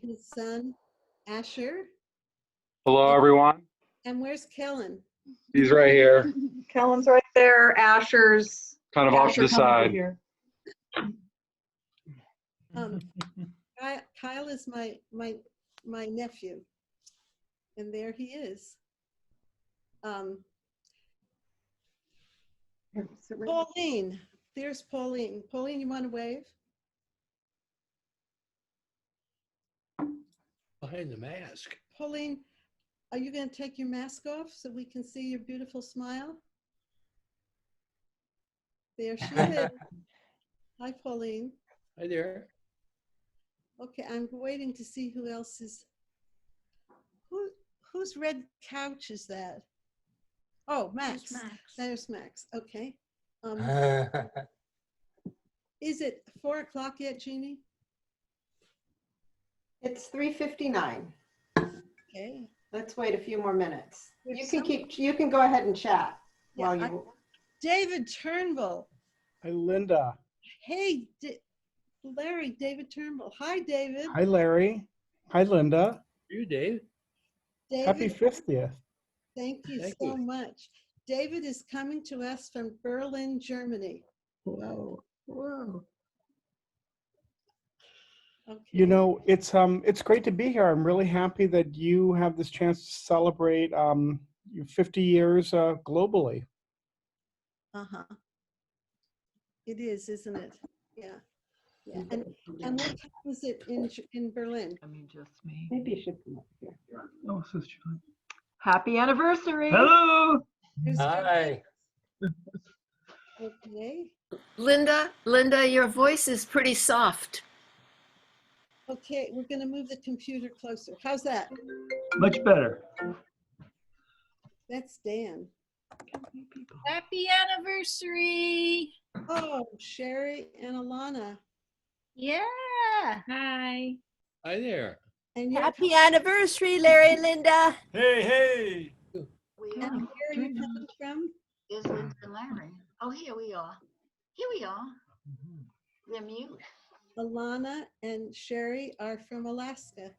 his son, Asher. Hello, everyone. And where's Kellen? He's right here, Kellen's right there. Asher's kind of off to the Asher coming side. here. Kyle is my nephew, and there he is. Pauline, there's Pauline. Pauline, you want to wave? Behind the mask. Pauline, are you going to take your mask off so we can see your beautiful smile? There she is. Hi, Pauline. Hi there. Okay, I'm waiting to see who else is. Whose red couch is that? Oh, Max. There's Max. Okay. Is it 4 o'clock yet, Jeannie? It's 3:59. Okay. Let's wait a few more minutes. There's You can go ahead and chat Yeah, while you. David Turnbull. Hi, Linda. Hey, Larry, David Turnbull. Hi, David. Hi, Larry. Hi, Linda. You, Dave. David, Happy 50th. thank you Thank so you. much. David is coming to us from Berlin, Germany. Whoa, whoa. Okay. You know, it's great to be here. I'm really happy that you have this chance to celebrate your 50 years globally. Uh-huh. It is, isn't it? Yeah. Yeah. And what time is it in Berlin? I mean, just me. Maybe you should come up here. Oh, so John. Happy anniversary. Hello. Who's- Hi. Okay. Linda, your voice is pretty soft. Okay, we're going to move the computer closer. How's that? Much better. That's Dan. Happy anniversary. Oh, Sherry and Alana. Yeah. Hi. Hi there. And you're, Happy anniversary, Larry, Linda. Hey, hey. and where are you coming from? Is Linda and Larry. Oh, here we are. Here we are. They're mute. Alana and Sherry are from Alaska.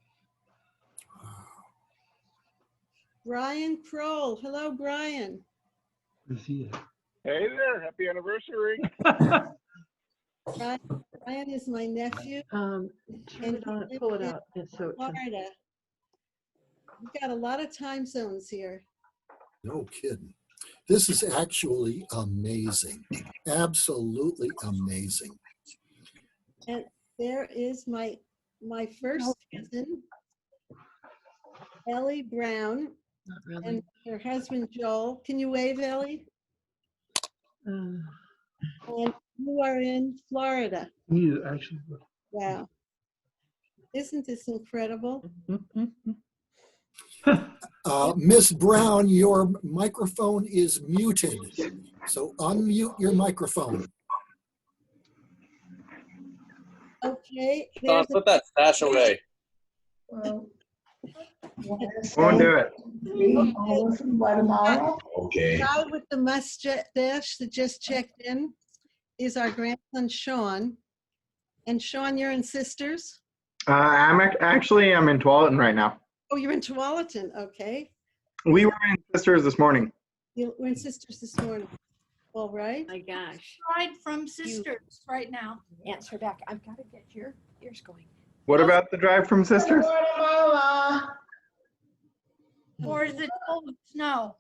Brian Kroll. Hello, Brian. Hey there, happy anniversary. Brian is my nephew Turn And it on, you pull it live in out. It's so. Florida. We've got a lot of time zones here. No kidding. This is actually amazing. Absolutely amazing. And there is my first cousin, Ellie Brown, Not really. and her husband Joel. Can you wave, Ellie? And you are in Florida. You actually. Wow. Isn't this incredible? Miss Brown, your microphone is muted. So unmute your microphone. Okay. Don, There's put that stash away. Won't do it. Okay. guy with the mustache that just checked in is our grandson, Sean. And Sean, you're in Sisters? I'm in Tualatin right now. Oh, you're in Tualatin, okay. We were in Sisters this morning. We're in Sisters this morning. All right. My gosh. Right from Sisters right now. Answer back. I've got to get your ears going. What about the drive from Sisters? Or is it full of snow?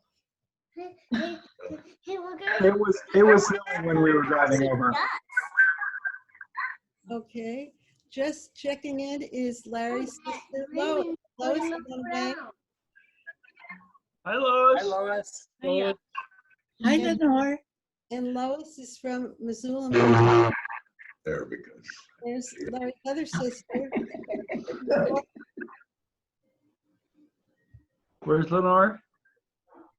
It was snowing when we were driving over. Okay. Just checking in is Larry's sister, Lois. Lois, you want to wave? Hi, Lois. Hi, Lois. Hiya. Hi, Lenore. And Lois is from Missoula. There we go. There's Larry's other sister. Where's Lenore?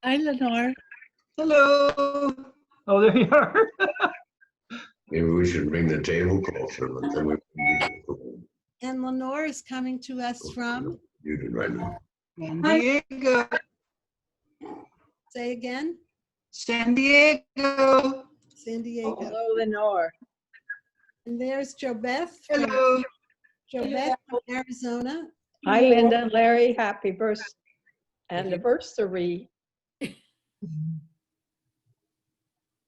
Hi, Lenore. Hello. Oh, there you are. Maybe we should bring the table closer. And then we And Lenore is coming to us from, you did right now. San Diego. say again, San Diego. San Diego. Hello, Lenore. And there's JoBeth from Hello. JoBeth from Arizona. Hi, Linda, Larry, happy anniversary.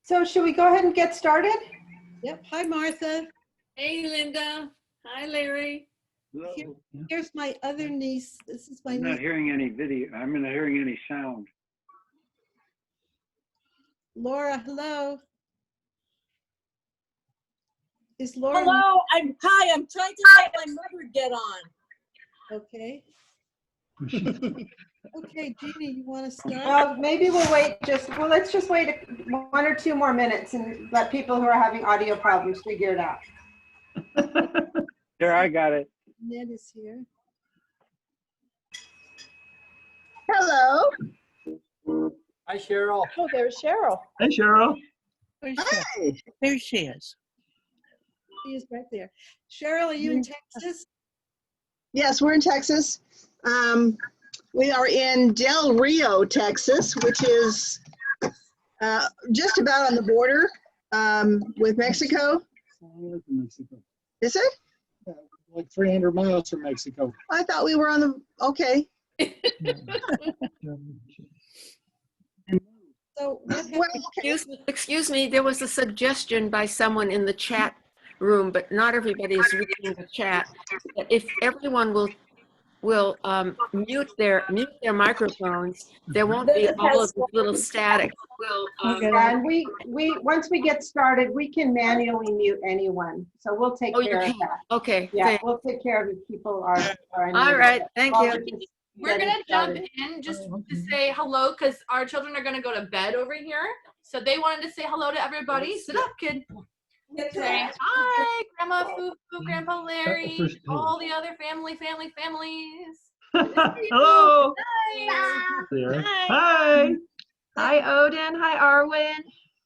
So should we go ahead and get started? Yep. Hi, Martha. Hey, Linda. Hi, Larry. Here- Here's my other niece. This is my I'm not niece, hearing any video. I'm not hearing any sound. Laura. Hello. Is Laura? Hello, hi, I'm trying to help my mother get on. Okay. Okay, Jeannie, you want to start? Well, maybe we'll wait well, let's just wait 1 or 2 more minutes and let people who are having audio problems figure it out. There, I got it. Ned is here. Hello. Hi, Cheryl. Oh, there's Cheryl. Hey, Cheryl. Hi, there she is. She is right there. Cheryl, are you in Texas? Yes, we're in Texas. We are in Del Rio, Texas, which is just about on the border with Mexico. Is it? Like 300 miles from Mexico. I thought we were on the, okay. So what Well, Excuse me, there was a suggestion by someone in the chat room, but not everybody is reading the chat. That if everyone will mute their microphones, there won't be all of this little static. And we once we get started, we can manually mute anyone. So we'll take Oh, you care of can. that. Okay. Yeah, thank- we'll take care of if people are All right. Thank While you. we're just We're getting gonna jump started. in just to say hello because our children are gonna go to bed over here. So they wanted to say hello to everybody. Sit up, kid. Say hi, Grandma Fufu, Grandpa Larry, all the other families. Hello. Hi. There. Hi. Hi. Hi, Odin. Hi, Arwen.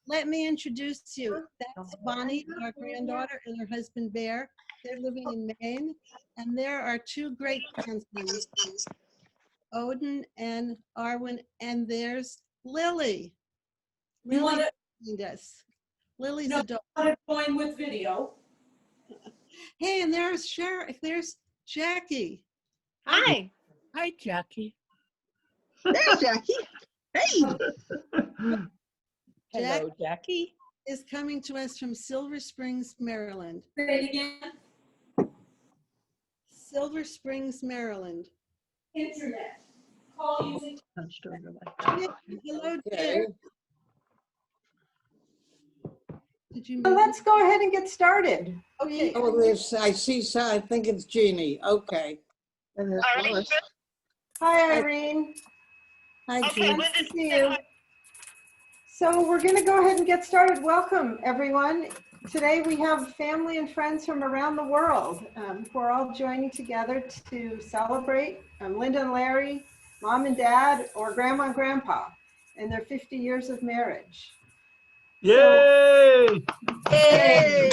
Let me introduce you. That's Bonnie, our granddaughter, and her husband Bear. They're living in Maine, and there are 2 great grandsons, Odin and Arwen, and there's Lily. You Lily wanna- joined us. Lily's No, a dog. I want to join with video. Hey, and there's there's Jackie. Hi. Hi, Jackie. There's Jackie. Hey. Jack Hello, Jackie. is coming to us from Silver Springs, Maryland. Say it again. Silver Springs, Maryland. Internet. Call using. Hello, dear. Did you Well, mute? let's go ahead and get started. Okay. Oh, there's, I see, so I think it's Jeannie. Okay. And there's Lois. Hi, Irene. Hi, Jeannie. Nice to see you. So we're going to go ahead and get started. Welcome, everyone. Today we have family and friends from around the world who are all joining together to celebrate Linda and Larry, Mom and Dad, or Grandma and Grandpa, and their 50 years of marriage. Yay. Yay!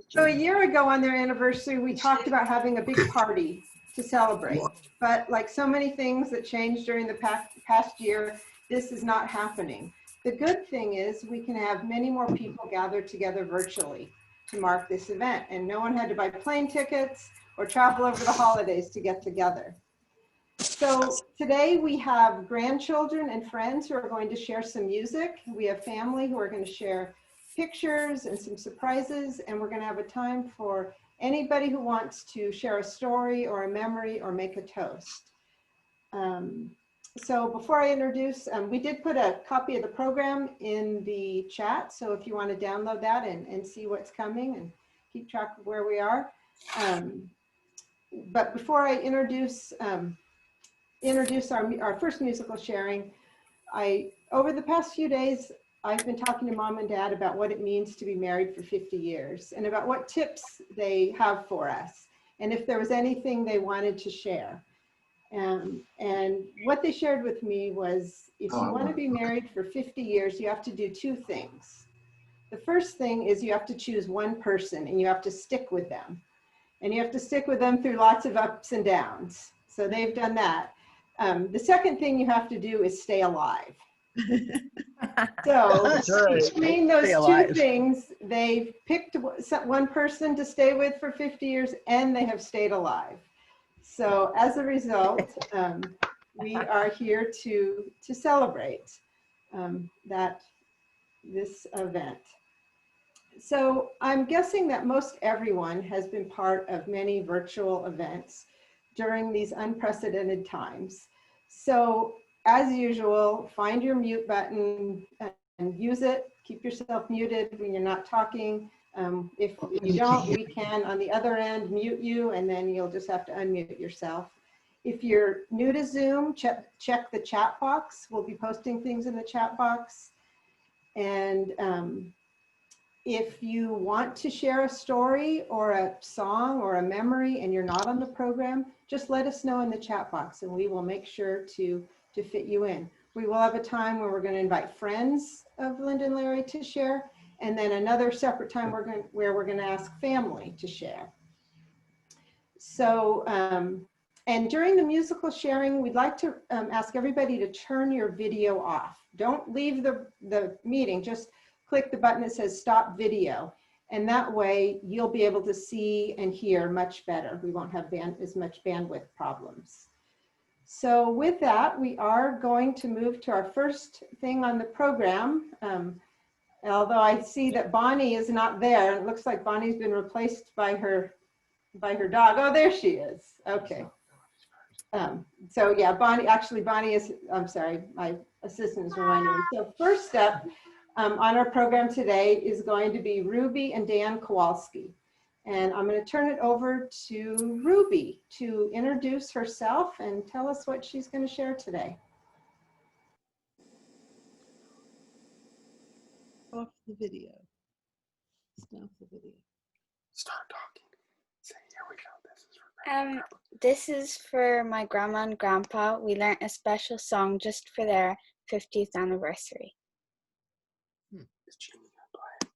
So a year ago on their anniversary, we talked about having a big party to celebrate. But like so many things that changed during the past year, this is not happening. The good thing is we can have many more people gathered together virtually to mark this event. And no one had to buy plane tickets or travel over the holidays to get together. So today we have grandchildren and friends who are going to share some music. We have family who are going to share pictures and some surprises. And we're going to have a time for anybody who wants to share a story or a memory or make a toast. So before I introduce, we did put a copy of the program in the chat. So if you want to download that and see what's coming and keep track of where we are. But before I introduce our first musical sharing, over the past few days, I've been talking to Mom and Dad about what it means to be married for 50 years and about what tips they have for us and if there was anything they wanted to share. And what they shared with me was, if you want to be married for 50 years, you have to do 2 things. The first thing is you have to choose one person and you have to stick with them. And you have to stick with them through lots of ups and downs. So they've done that. The second thing you have to do is stay alive. So That's right. between those Stay two alive. things, they've picked one person to stay with for 50 years and they have stayed alive. So as a result, we are here to celebrate this event. So I'm guessing that most everyone has been part of many virtual events during these unprecedented times. So as usual, find your mute button and use it. Keep yourself muted when you're not talking. If you don't, we can on the other end mute you, and then you'll just have to unmute yourself. If you're new to Zoom, check the chat box. We'll be posting things in the chat box. And if you want to share a story or a song or a memory and you're not on the program, just let us know in the chat box and we will make sure to fit you in. We will have a time where we're going to invite friends of Linda and Larry to share, and then another separate time where we're going to ask family to share. So, and during the musical sharing, we'd like to ask everybody to turn your video off. Don't leave the meeting, just click the button that says stop video. And that way you'll be able to see and hear much better. We won't have as much bandwidth problems. So with that, we are going to move to our first thing on the program. Although I see that Bonnie is not there. It looks like Bonnie's been replaced by her dog. Oh, there she is. Okay. So yeah, Bonnie is, I'm sorry, my assistant is reminding me. So first up on our program today is going to be Ruby and Dan Kowalski. And I'm going to turn it over to Ruby to introduce herself and tell us what she's going to share today. Off the video. Stop the video. Start talking. Say, here we go. This is for Grandma. This is for my grandma and grandpa. We learned a special song just for their 50th anniversary. Is Jeannie gonna play it?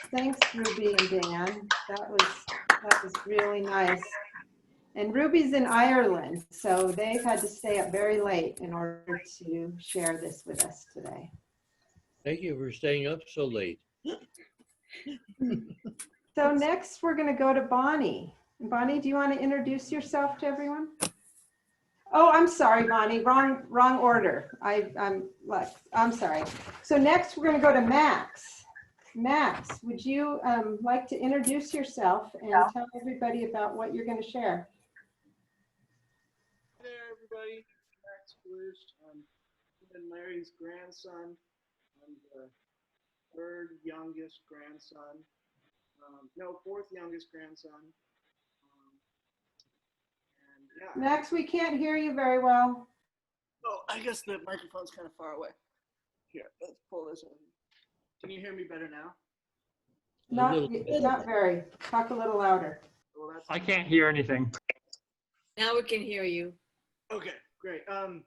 Thanks, Ruby and Dan. That was really nice. And Ruby's in Ireland, so they've had to stay up very late in order to share this with us today. Thank you for staying up so late. So next we're going to go to Bonnie. Bonnie, do you want to introduce yourself to everyone? Oh, I'm sorry, Bonnie, wrong order. I'm sorry. So next we're going to go to Max. Max, would you like to introduce yourself and tell everybody about what you're going to share? Hi there, everybody. Max Blues. I'm Larry's grandson. I'm the third youngest grandson. No, fourth youngest grandson. And yeah. Max, we can't hear you very well. Oh, I guess the microphone's kind of far away. Here, let's pull this over. Can you hear me better now? Not very. Talk a little louder. Well, that's I can't hear anything. Now we can hear you. okay. Great. I'm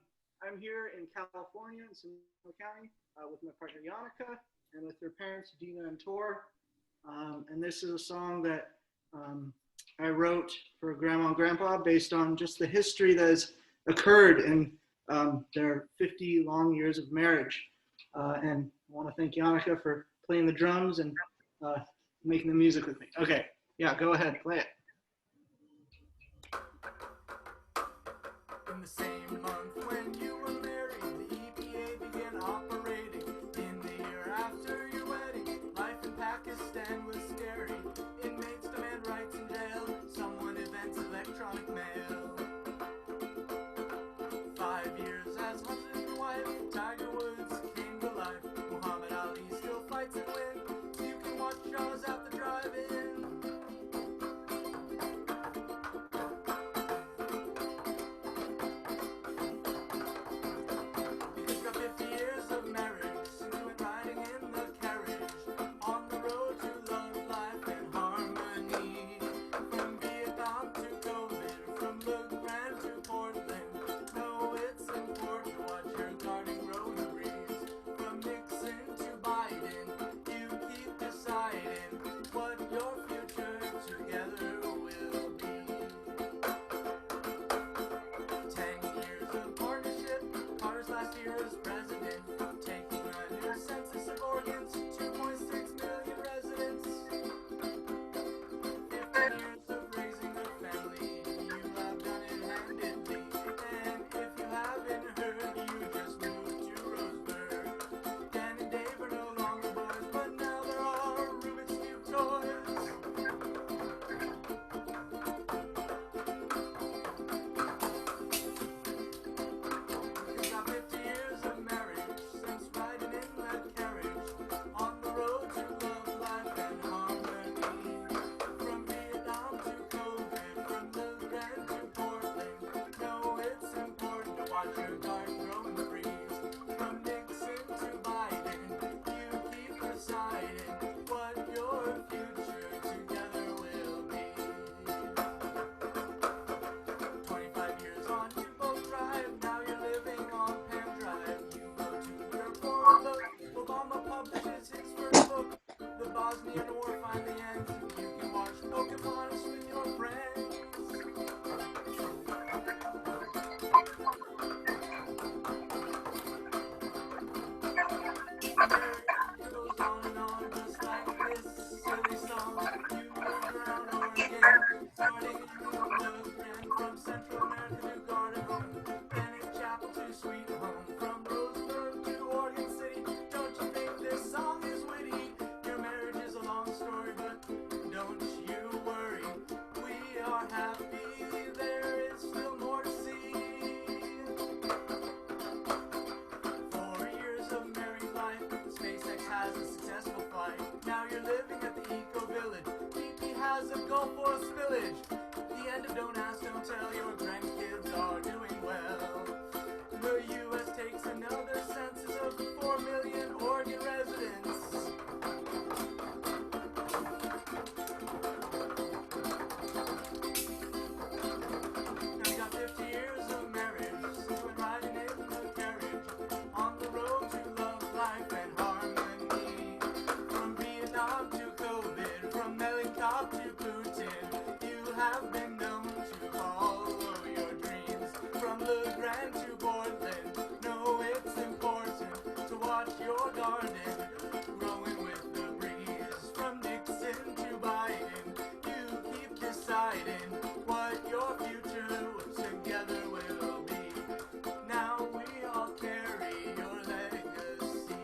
here in California in Sonoma County with my partner Yannicka and with their parents Dina and Tor. And this is a song that I wrote for Grandma and Grandpa based on just the history that has occurred in their 50 long years of marriage. And I want to thank Yannicka for playing the drums and making the music with me. Okay, yeah, go ahead, play it. In the same month when you were married, the EPA began operating. In the year after your wedding, life in Pakistan was scary. Inmates demand rights in jail, someone invents electronic mail. 5 years as husband and wife, Tiger Woods came to life. Muhammad Ali still fights and wins. You can watch shows at the drive-in. It's got 50 years of marriage, since we went riding in the carriage, on the road to love, life, and harmony. From Vietnam to COVID, from the Grand to Portland. No, it's important to watch your garden grow in the breeze. From Nixon to Biden, you keep deciding what your future together will be. 10 years of partnership, Carter's last year as president, taking a new census of organs, 2.6 million residents. 15 years of raising a family, you have done it handedly. And if you haven't heard, you just moved to Roseburg. Dan and Dave are no longer boys, but now there are Rubik's Cube toys. It's got 50 years of marriage, since riding in the carriage, on the road to love, life, and harmony. From Vietnam to COVID, from the Grand to Portland. No, it's important to watch your garden grow in the breeze. From Nixon to Biden, you keep deciding what your future together will be. 25 years on, you both drive. Now you're living on Pan Drive. You go to your portal. Obama publishes his first book. The Bosnian War finally ends. You can watch Pocahontas with your friends. It goes on and on, just like this silly song. You moved around Oregon, starting in the Grand, from Central America to Garden Home, Bennett Chapel to Sweet Home, from Roseburg to Oregon City. Don't you think this song is witty? Your marriage is a long story, but don't you worry. We are happy, there is still more to see. 4 years of married life, SpaceX has a successful flight. Now you're living at the Eco Village. BP has a Gulf Oil spillage. The end of Don't Ask, Don't Tell, your grandkids are doing well. The U.S. takes another census of 4 million Oregon residents. Now you got 50 years of marriage, since we're riding in the carriage, on the road to love, life, and harmony. From Vietnam to COVID, from Melikop to Putin, you have been known to follow your dreams. From the Grand to Portland, no, it's important to watch your garden growing with the breeze. From Nixon to Biden, you keep deciding what your future together will be. Now we all carry your legacy.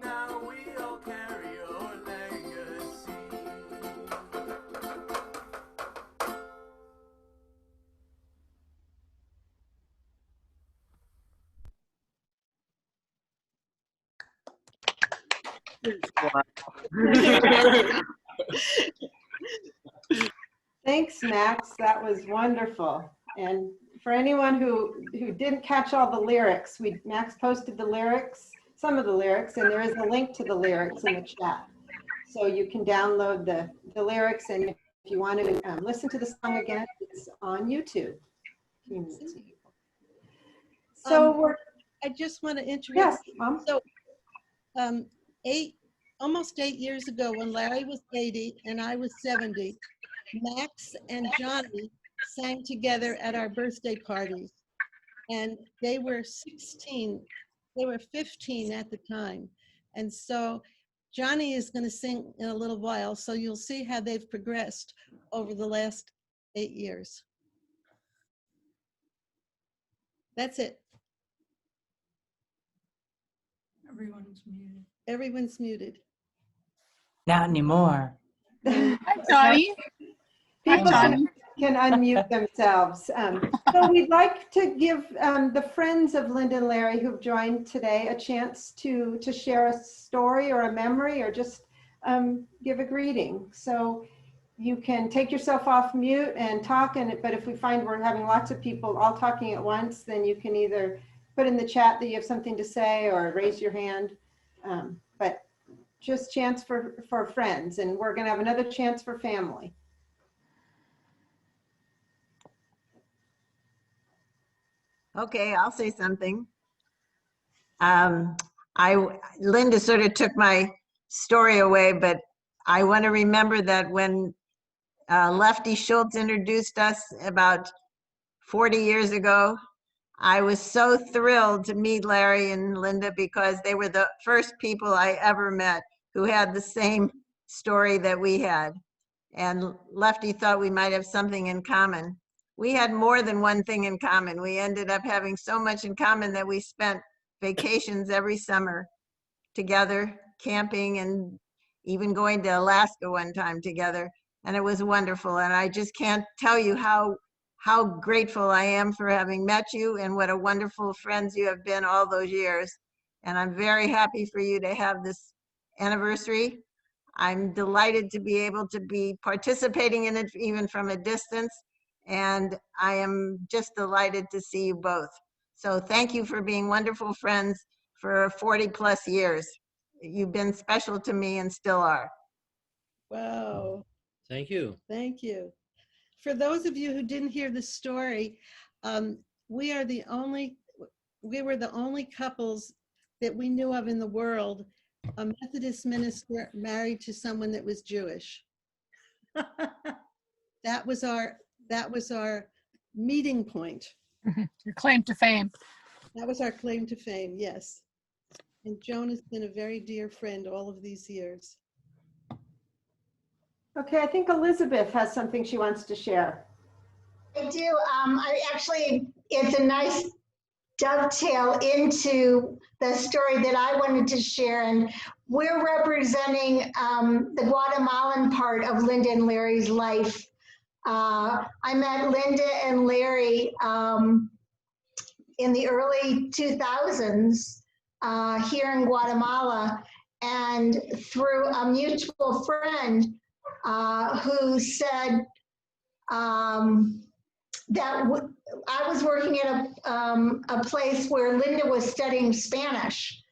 Now we all carry your legacy. Thanks, Max. That was wonderful. And for anyone who didn't catch all the lyrics, Max posted the lyrics, some of the lyrics, and there is a link to the lyrics in the chat. So you can download the lyrics, and if you want to listen to the song again, it's on YouTube. So I just want to interrupt. Yes, Mom. So, almost 8 years ago, when Larry was 80 and I was 70, Max and Johnny sang together at our birthday parties, and they were 16. They were 15 at the time, and so Johnny is going to sing in a little while. So you'll see how they've progressed over the last 8 years. That's it. Everyone's muted. Everyone's muted. Not anymore. Hi, Johnny. People Hi, Johnny. can unmute themselves. So we'd like to give the friends of Linda and Larry who've joined today a chance to share a story or a memory, or just give a greeting. So you can take yourself off mute and talk, but if we find we're having lots of people all talking at once, then you can either put in the chat that you have something to say or raise your hand. But just chance for friends, and we're going to have another chance for family. Okay, I'll say something. Linda sort of took my story away, but I want to remember that when Lefty Schultz introduced us about 40 years ago, I was so thrilled to meet Larry and Linda, because they were the first people I ever met who had the same story that we had. And Lefty thought we might have something in common. We had more than one thing in common. We ended up having so much in common that we spent vacations every summer together, camping, and even going to Alaska one time together. And it was wonderful. And I just can't tell you how grateful I am for having met you, and what a wonderful friends you have been all those years. And I'm very happy for you to have this anniversary. I'm delighted to be able to be participating in it even from a distance. And I am just delighted to see you both. So thank you for being wonderful friends for 40 plus years. You've been special to me and still are. Wow. Thank you. Thank you. For those of you who didn't hear the story, we were the only couples that we knew of in the world, a Methodist minister married to someone that was Jewish. That was our meeting point. Your claim to fame. That was our claim to fame, yes. And Joan has been a very dear friend all of these years. Okay, I think Elizabeth has something she wants to share. I do. It's a nice dovetail into the story that I wanted to share. And we're representing the Guatemalan part of Linda and Larry's life. I met Linda and Larry in the early 2000s here in Guatemala, and through a mutual friend who said that I was working at a place where Linda was studying Spanish,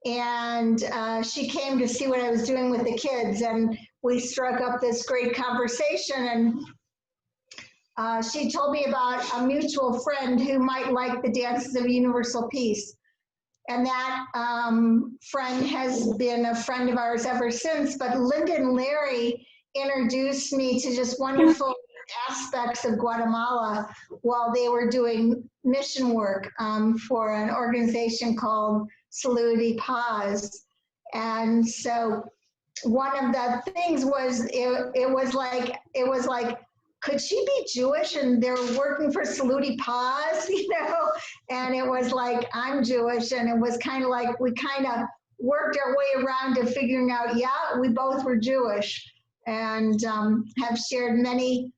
and she came to see what I was doing with the kids, and we struck up this great conversation, and she told me about a mutual friend who might like the Dances of Universal Peace. And that friend has been a friend of ours ever since. But Linda and Larry introduced me to just wonderful aspects of Guatemala while they were doing mission work for an organization called Salud y Paz. And so one of the things was, it was like, could she be Jewish and they're working for Salud y Paz, you know? And it was like, I'm Jewish. And it was kind of like, we kind of worked our way around to figuring out, yeah, we both were Jewish, and have shared many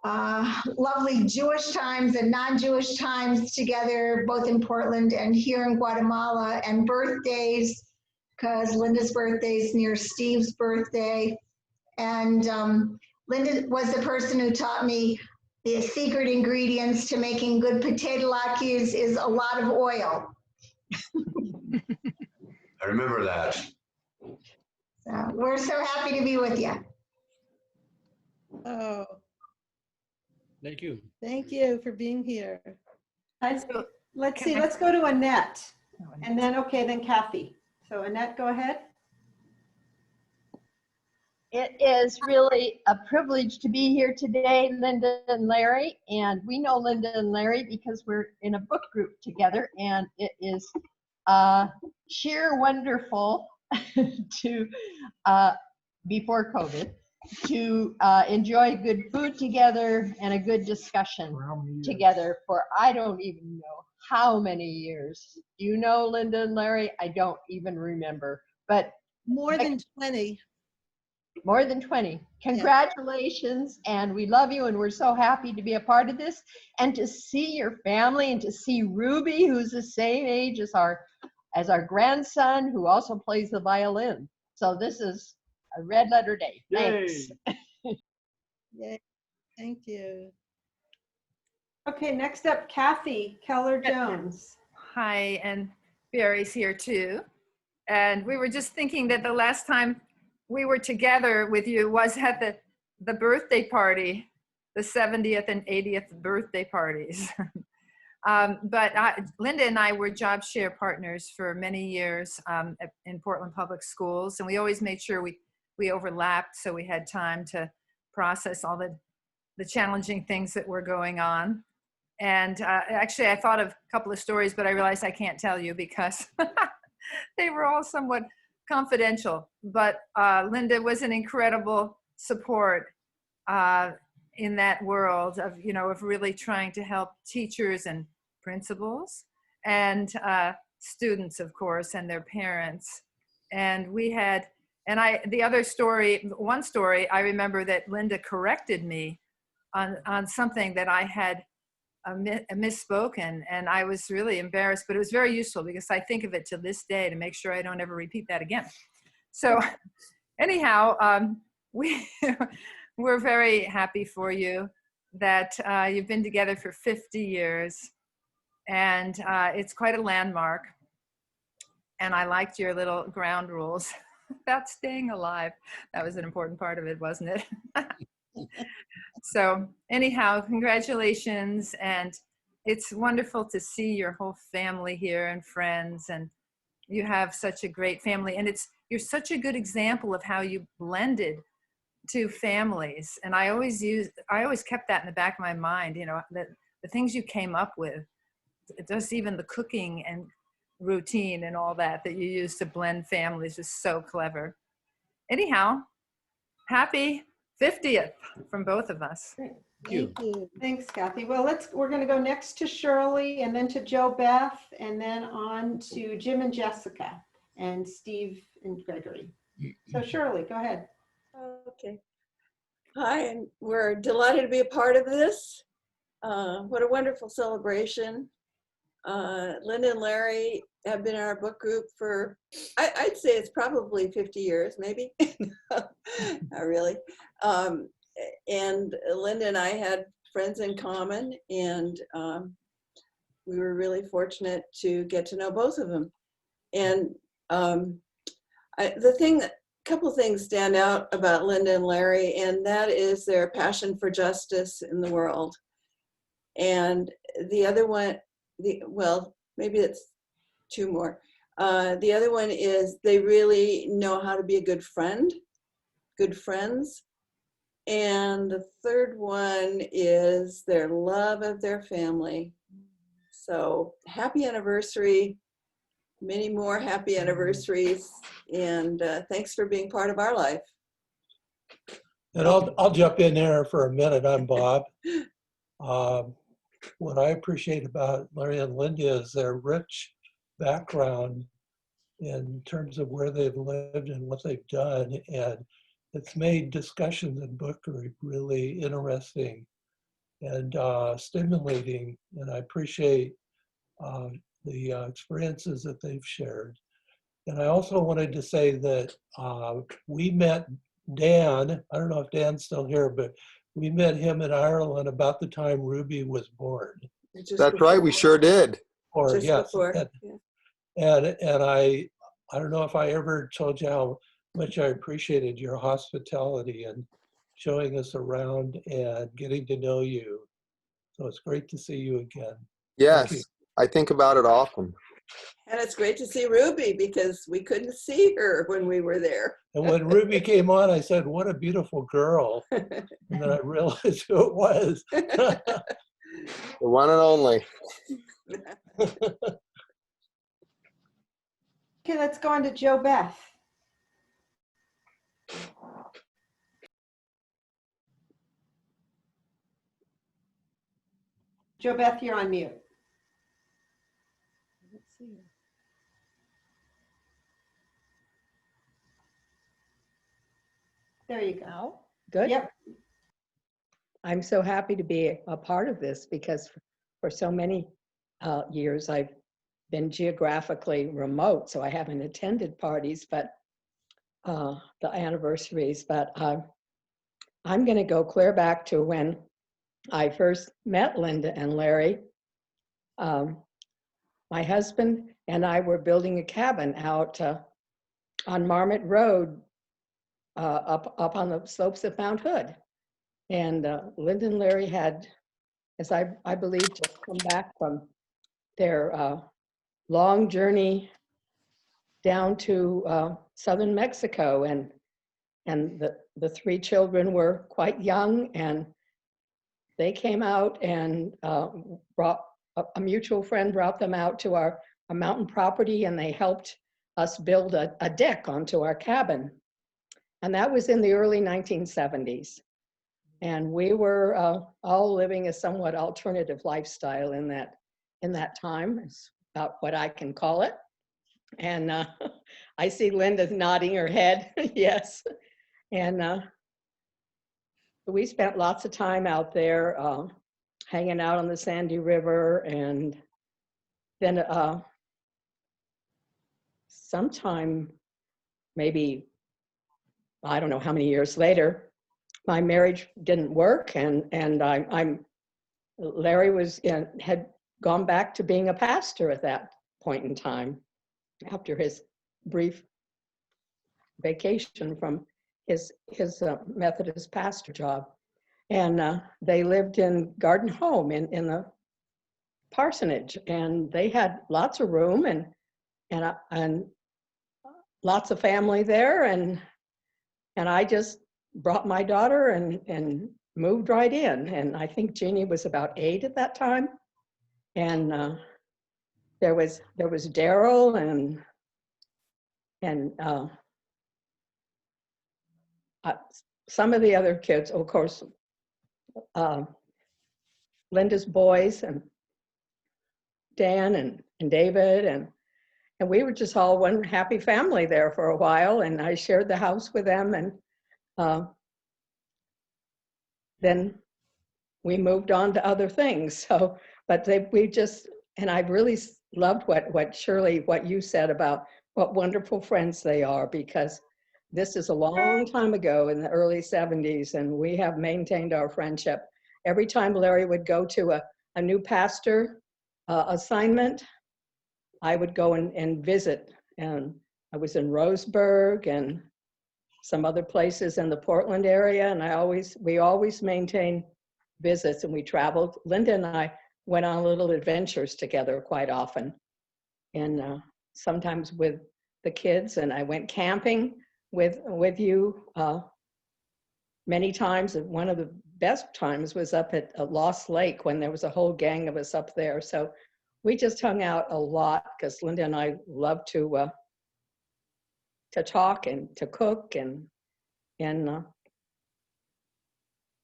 lovely Jewish times and non-Jewish times together, both in Portland and here in Guatemala, and birthdays, because Linda's birthday is near Steve's birthday. And Linda was the person who taught me the secret ingredients to making good potato latkes is a lot of oil. I remember that. So we're so happy to be with you. Oh, Thank you. thank you for being here. Let's see, let's go to Annette. And then, okay, then Kathy. So Annette, go ahead. It is really a privilege to be here today, Linda and Larry. And we know Linda and Larry because we're in a book group together. And it is sheer wonderful to, before COVID, to enjoy good food together and a good discussion together for I don't even know how many years. Do you know, Linda and Larry? I don't even remember. But more than 20. More than 20. Congratulations, and we love you, and we're so happy to be a part of this, and to see your family, and to see Ruby, who's the same age as our grandson, who also plays the violin. So this is a red letter day. Thanks. Yay. Thank you. Okay, next up, Kathy Keller-Jones. Hi, and Barry's here too. And we were just thinking that the last time we were together with you was at the birthday party, the 70th and 80th birthday parties. But Linda and I were job share partners for many years in Portland Public Schools, and we always made sure we overlapped so we had time to process all the challenging things that were going on. And actually, I thought of a couple of stories, but I realized I can't tell you because they were all somewhat confidential. But Linda was an incredible support in that world of, of really trying to help teachers and principals and students, of course, and their parents. And we had, the other story, one story, I remember that Linda corrected me on something that I had misspoken, and I was really embarrassed, but it was very useful because I think of it to this day to make sure I don't ever repeat that again. So anyhow, we're very happy for you that you've been together for 50 years, and it's quite a landmark. And I liked your little ground rules about staying alive. That was an important part of it, wasn't it? So anyhow, congratulations, and it's wonderful to see your whole family here and friends, and you have such a great family, and you're such a good example of how you blended two families. And I always kept that in the back of my mind, that the things you came up with, just even the cooking and routine and all that you used to blend families was so clever. Anyhow, happy 50th from both of us. Thank you. Thanks, Kathy. Well, we're going to go next to Shirley, and then to Joe Beth, and then on to Jim and Jessica, and Steve and Gregory. So Shirley, go ahead. Okay. Hi, and we're delighted to be a part of this. What a wonderful celebration. Linda and Larry have been in our book group for, I'd say it's probably 50 years, maybe. Not really. And Linda and I had friends in common, and we were really fortunate to get to know both of them. And couple things stand out about Linda and Larry, and that is their passion for justice in the world. And the other one, well, maybe it's two more. The other one is they really know how to be a good friend, good friends. And the third one is their love of their family. So happy anniversary, many more happy anniversaries, and thanks for being part of our life. And I'll jump in there for a minute. I'm Bob. What I appreciate about Larry and Linda is their rich background in terms of where they've lived and what they've done. And it's made discussions in book group really interesting and stimulating. And I appreciate the experiences that they've shared. And I also wanted to say that we met Dan, I don't know if Dan's still here, but we met him in Ireland about the time Ruby was born. That's right, we sure did. Or Just yes, before, and, yeah. and I don't know if I ever told you how much I appreciated your hospitality and showing us around and getting to know you. So it's great to see you again. Thank you. Yes, I think about it often. And it's great to see Ruby because we couldn't see her when we were there. And when Ruby came on, I said, what a beautiful girl. And then I realized who it was. The one and only. Okay, let's go on to Joe Beth. Joe Beth, you're on mute. Let's see. There you go. Now, good. Yep. I'm so happy to be a part of this because for so many years I've been geographically remote, so I haven't attended parties, but the anniversaries. But I'm going to go clear back to when I first met Linda and Larry. My husband and I were building a cabin out on Marmot Road, up on the slopes of Mount Hood. And Linda and Larry had, as I believe, just come back from their long journey down to southern Mexico, and the three children were quite young, and they came out and brought a mutual friend brought them out to our mountain property, and they helped us build a deck onto our cabin. And that was in the early 1970s. And we were all living a somewhat alternative lifestyle in that time. It's about what I can call it. And I see Linda nodding her head, yes. And we spent lots of time out there hanging out on the Sandy River. And then sometime, maybe, I don't know how many years later, my marriage didn't work, and Larry had gone back to being a pastor at that point in time, after his brief vacation from his Methodist pastor job. And they lived in Garden Home in the parsonage, and they had lots of room and lots of family there, and I just brought my daughter and moved right in. And I think Jeannie was about 8 at that time. And there was Daryl and some of the other kids, of course, Linda's boys and Dan and David, and we were just all one happy family there for a while, and I shared the house with them, and then we moved on to other things. So, but we just, and I really loved what Shirley, what you said about what wonderful friends they are, because this is a long time ago in the early 70s, and we have maintained our friendship. Every time Larry would go to a new pastor assignment, I would go and visit. And I was in Roseburg and some other places in the Portland area, and we always maintained visits, and we traveled. Linda and I went on little adventures together quite often, and sometimes with the kids, and I went camping with you many times. One of the best times was up at Lost Lake when there was a whole gang of us up there. So we just hung out a lot because Linda and I love to talk and to cook, and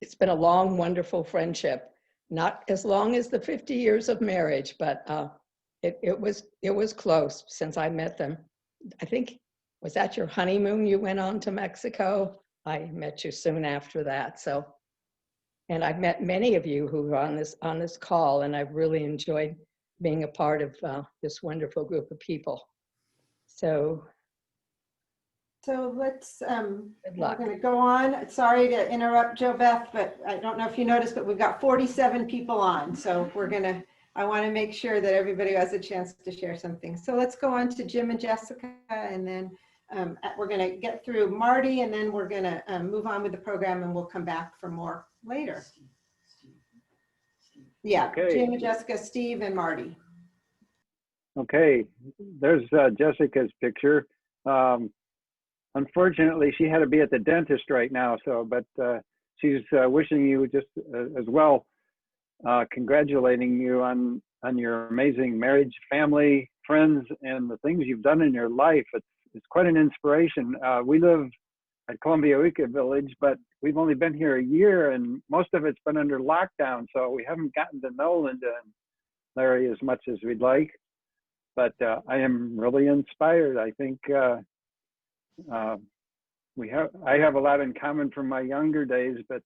it's been a long, wonderful friendship. Not as long as the 50 years of marriage, but it was close since I met them. I think, was that your honeymoon you went on to Mexico? I met you soon after that. So, and I've met many of you who are on this call, and I've really enjoyed being a part of this wonderful group of people. So So let's, Good we're luck. going to go on. Sorry to interrupt Jo Beth, but I don't know if you noticed, but we've got 47 people on. So I want to make sure that everybody has a chance to share something. So let's go on to Jim and Jessica, and then we're going to get through Marty, and then we're going to move on with the program, and we'll come back for more later. Yeah, Okay. Jim and Jessica, Steve and Marty. Okay, there's Jessica's picture. Unfortunately, she had to be at the dentist right now, but she's wishing you just as well, congratulating you on your amazing marriage, family, friends, and the things you've done in your life. It's quite an inspiration. We live at Columbia Utica Village, but we've only been here a year, and most of it's been under lockdown, so we haven't gotten to know Linda and Larry as much as we'd like. But I am really inspired. I think I have a lot in common from my younger days, but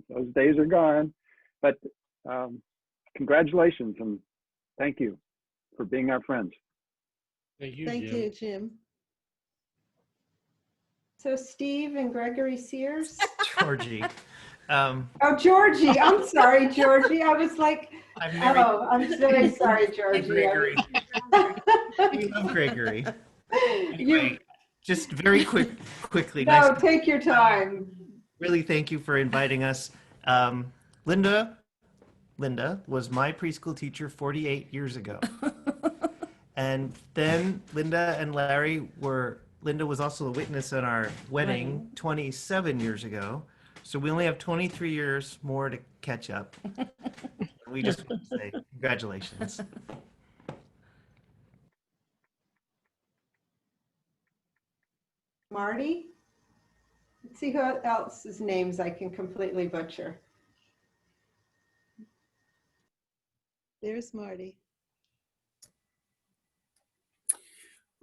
those days are gone. But congratulations and thank you for being our friends. Thank you, Thank Jim. you, Jim. So Steve and Gregory Sears. Georgie. Oh, Georgie. I'm sorry, Georgie. I was like, I'm married. oh, I'm very sorry, Georgie. Gregory. We love Gregory. Anyway, just very quickly. No, nice take your time. really thank you for inviting us. Linda was my preschool teacher 48 years ago. And then Linda and Larry Linda was also a witness at our wedding 27 years ago. So we only have 23 years more to catch up. We just want to say congratulations. Marty? Let's see who else's names I can completely butcher. There's Marty.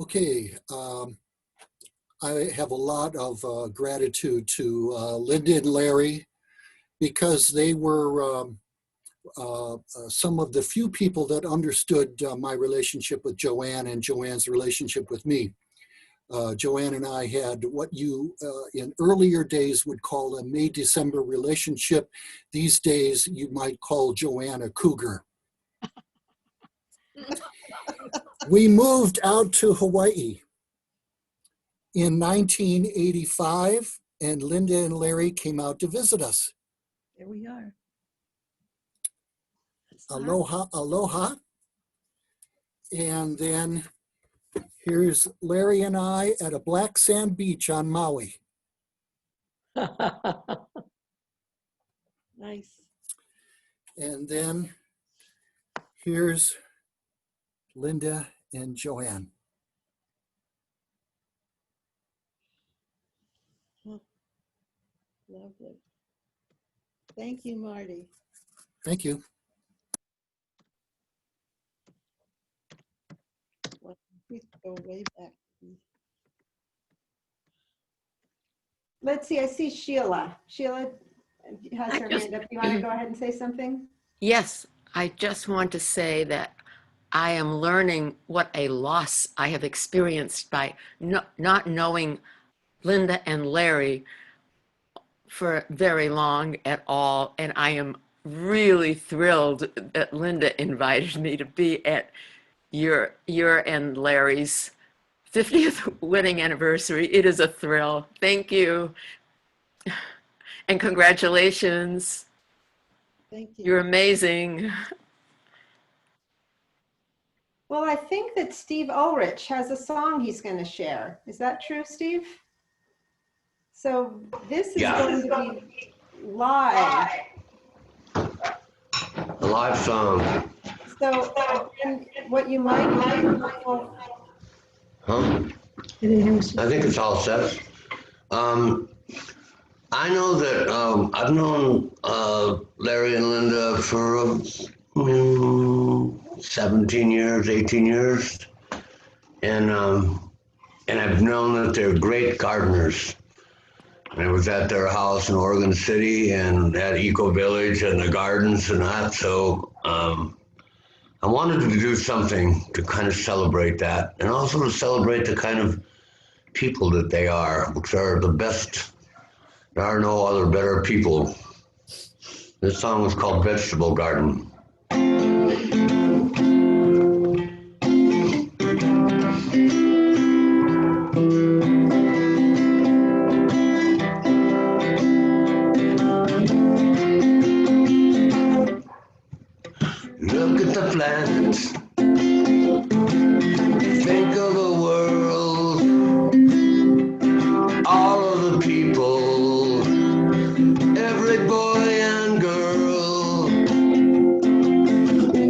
Okay, I have a lot of gratitude to Linda and Larry because they were some of the few people that understood my relationship with Joanne and Joanne's relationship with me. Joanne and I had what you in earlier days would call a May-December relationship. These days you might call Joanne a cougar. We moved out to Hawaii in 1985, and Linda and Larry came out to visit us. There we are. Aloha, aloha. And then here's Larry and I at a black sand beach on Maui. Nice. And then here's Linda and Joanne. Oh, lovely. Thank you, Marty. Thank you. Well, we go way back. Let's see, I see Sheila. Sheila has her hand up. You want to go ahead and say something? Yes, I just want to say that I am learning what a loss I have experienced by not knowing Linda and Larry for very long at all. And I am really thrilled that Linda invited me to be at your and Larry's 50th wedding anniversary. It is a thrill. Thank you. And congratulations. Thank you. You're amazing. Well, I think that Steve Ulrich has a song he's going to share. Is that true, Steve? So this is going to be live. A live song. So and what you might do, Huh? I think it's all set. I know that I've known Larry and Linda for 17 years, 18 years. And I've known that they're great gardeners. And I was at their house in Oregon City and at Eco Village and the gardens and that. So I wanted to do something to kind of celebrate that and also to celebrate the kind of people that they are, which are the best. There are no other better people. This song is called Vegetable Garden. Look at the planets. Think of the world. All of the people. Every boy and girl.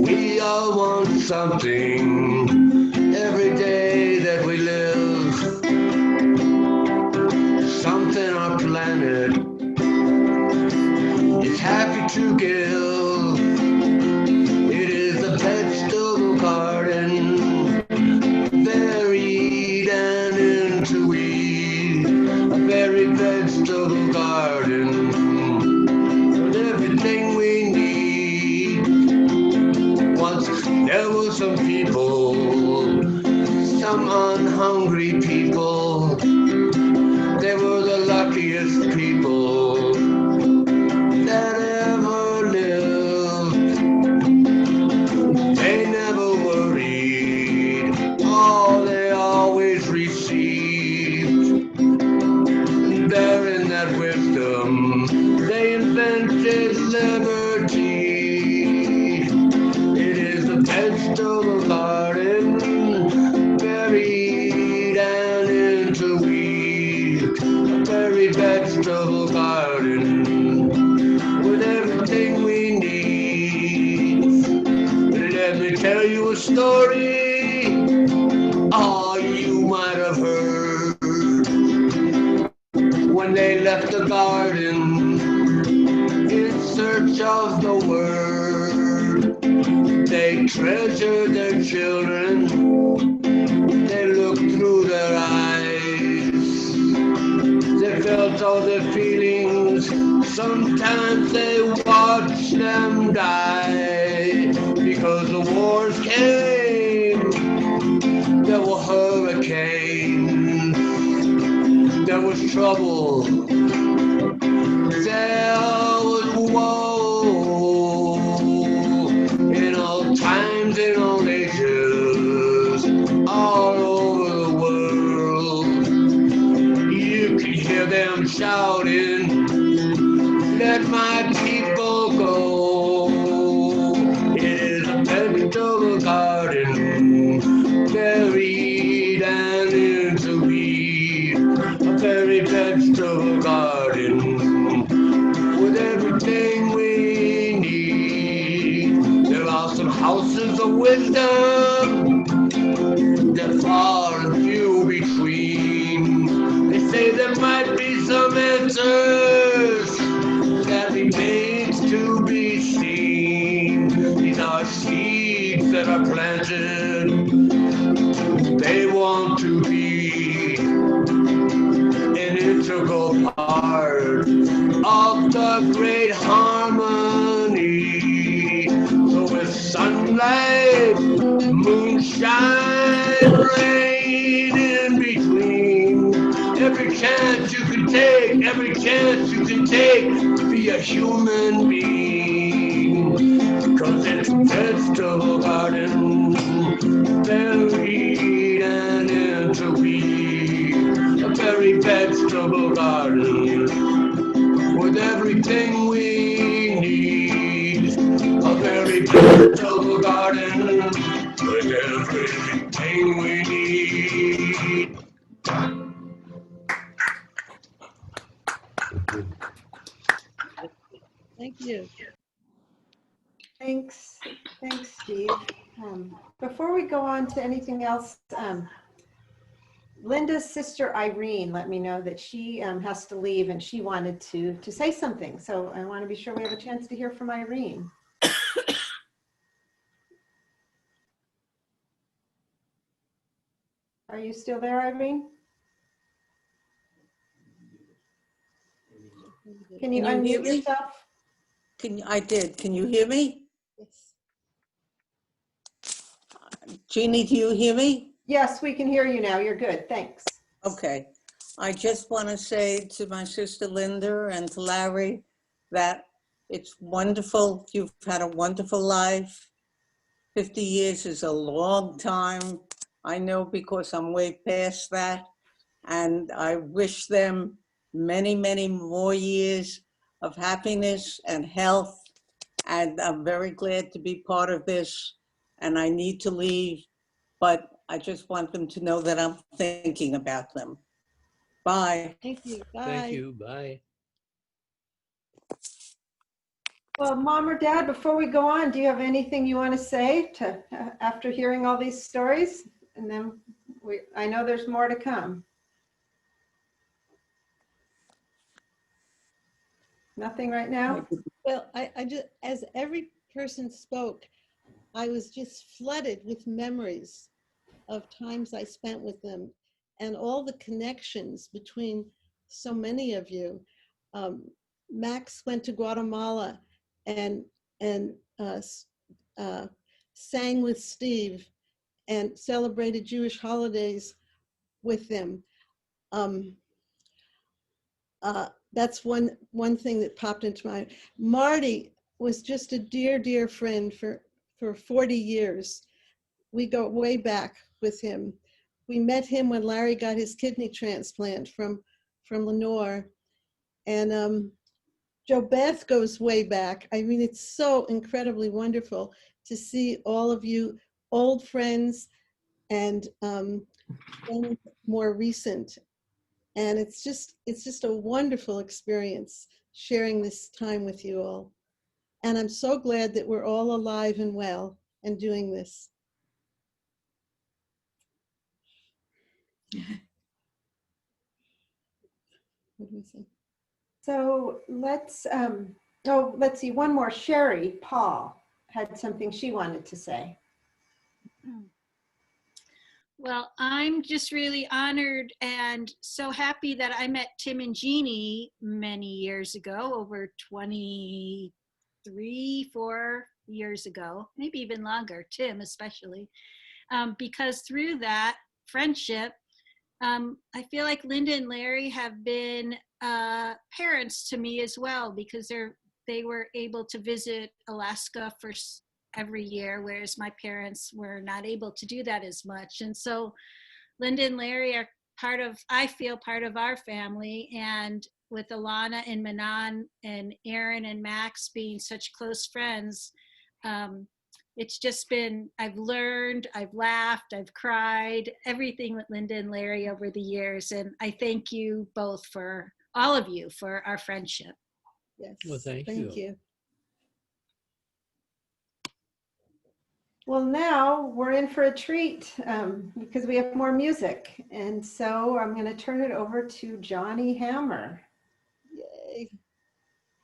We all want something every day that we live. Something our planet is happy to give. Vegetable garden, varied and interweaved, a very vegetable garden with everything we need. Once there were some people, some unhungry people, they were the luckiest people that ever lived. They never worried, all they always received. There in that wisdom, they invented liberty. It is a vegetable garden, varied and interweaved. A very vegetable garden with everything we need. Let me tell you a story, oh, you might have heard. When they left the garden in search of the word, they treasured their children, they looked through their eyes. They felt all their feelings, sometimes they watched them die. Because the wars came, there were hurricanes, there was trouble, there was woe, in all times, in all ages, all over the world. You can hear them shouting, let my people go. Vegetable garden, varied and interweaved, a very vegetable garden with everything we need. There are some houses of wisdom, they're far and few between. They say there might be some answers that remains to be seen. These are seeds that are planted. They want to be an integral part of the great harmony. So with sunlight, moonshine, rain in between, every chance you can take, every chance you can take to be a human being. Because it's a vegetable garden, varied and interweaved, a very vegetable garden with everything we need. A very vegetable garden with everything we need. Thank you. Thanks, Steve. Before we go on to anything else, Linda's sister Irene let me know that she has to leave and she wanted to say something. So I want to be sure we have a chance to hear from Irene. Are you still there, Irene? Can you unmute yourself? I did. Can you hear me? Yes. Jeannie, do you hear me? Yes, we can hear you now. You're good. Thanks. Okay. I just want to say to my sister Linda and to Larry that it's wonderful. You've had a wonderful life. 50 years is a long time. I know because I'm way past that. And I wish them many, many more years of happiness and health. And I'm very glad to be part of this. And I need to leave, but I just want them to know that I'm thinking about them. Bye. Thank you. Bye. Thank you. Bye. Well, Mom or Dad, before we go on, do you have anything you want to say to after hearing all these stories? And then I know there's more to come. Nothing right now? Well, I just, as every person spoke, I was just flooded with memories of times I spent with them and all the connections between so many of you. Max went to Guatemala and sang with Steve and celebrated Jewish holidays with them. That's one thing that popped into my. Marty was just a dear, dear friend for 40 years. We go way back with him. We met him when Larry got his kidney transplant from Lenore. And Joe Beth goes way back. I mean, it's so incredibly wonderful to see all of you old friends and more recent. And it's just a wonderful experience sharing this time with you all. And I'm so glad that we're all alive and well and doing this. What do we say? So let's see, one more. Sherry Paul had something she wanted to say. Well, I'm just really honored and so happy that I met Tim and Jeannie many years ago, over 23, 4 years ago, maybe even longer, Tim especially, because through that friendship, I feel like Linda and Larry have been parents to me as well, because they were able to visit Alaska for every year, whereas my parents were not able to do that as much. And so Linda and Larry are I feel part of our family. And with Alana and Manon and Aaron and Max being such close friends, it's just been, I've learned, I've laughed, I've cried, everything with Linda and Larry over the years. And I thank you both, for all of you, for our friendship. Yes. Well, thank you. Well, now we're in for a treat because we have more music. And so I'm going to turn it over to Johnny Hammer. Yay.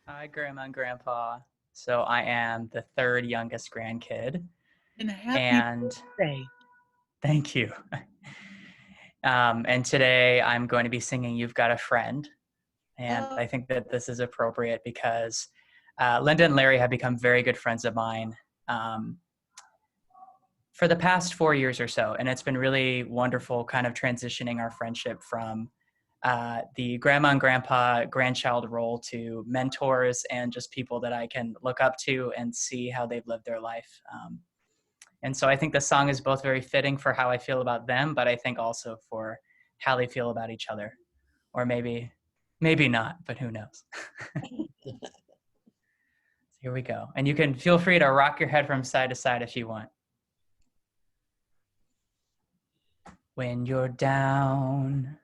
Hi, Grandma and Grandpa. So I am the third youngest grandkid. And happy birthday. Thank you. And today I'm going to be singing You've Got a Friend. And I think that this is appropriate because Linda and Larry have become very good friends of mine for the past 4 years or so. And it's been really wonderful kind of transitioning our friendship from the grandma and grandpa grandchild role to mentors and just people that I can look up to and see how they've lived their life. And so I think the song is both very fitting for how I feel about them, but I think also for how they feel about each other. Or maybe not, but who knows? Here we go. And you can feel free to rock your head from side to side if you want. When you're down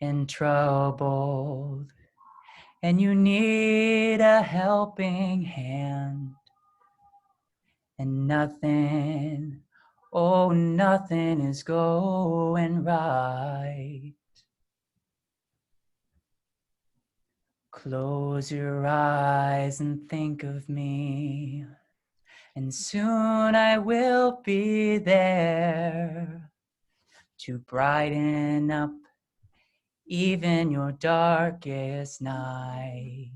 and troubled and you need a helping hand, and nothing, oh, nothing is going right. Close your eyes and think of me, and soon I will be there to brighten up even your darkest night.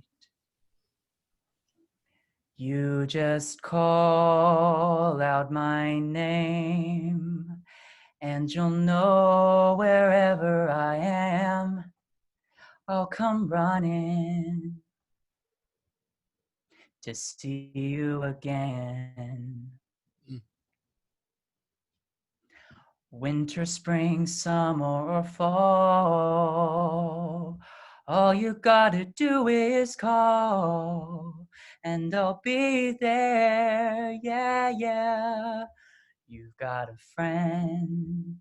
You just call out my name, And you'll know wherever I am, I'll come running to see you again. Winter, spring, summer, or fall, all you gotta do is call, and I'll be there, yeah, yeah. You've got a friend.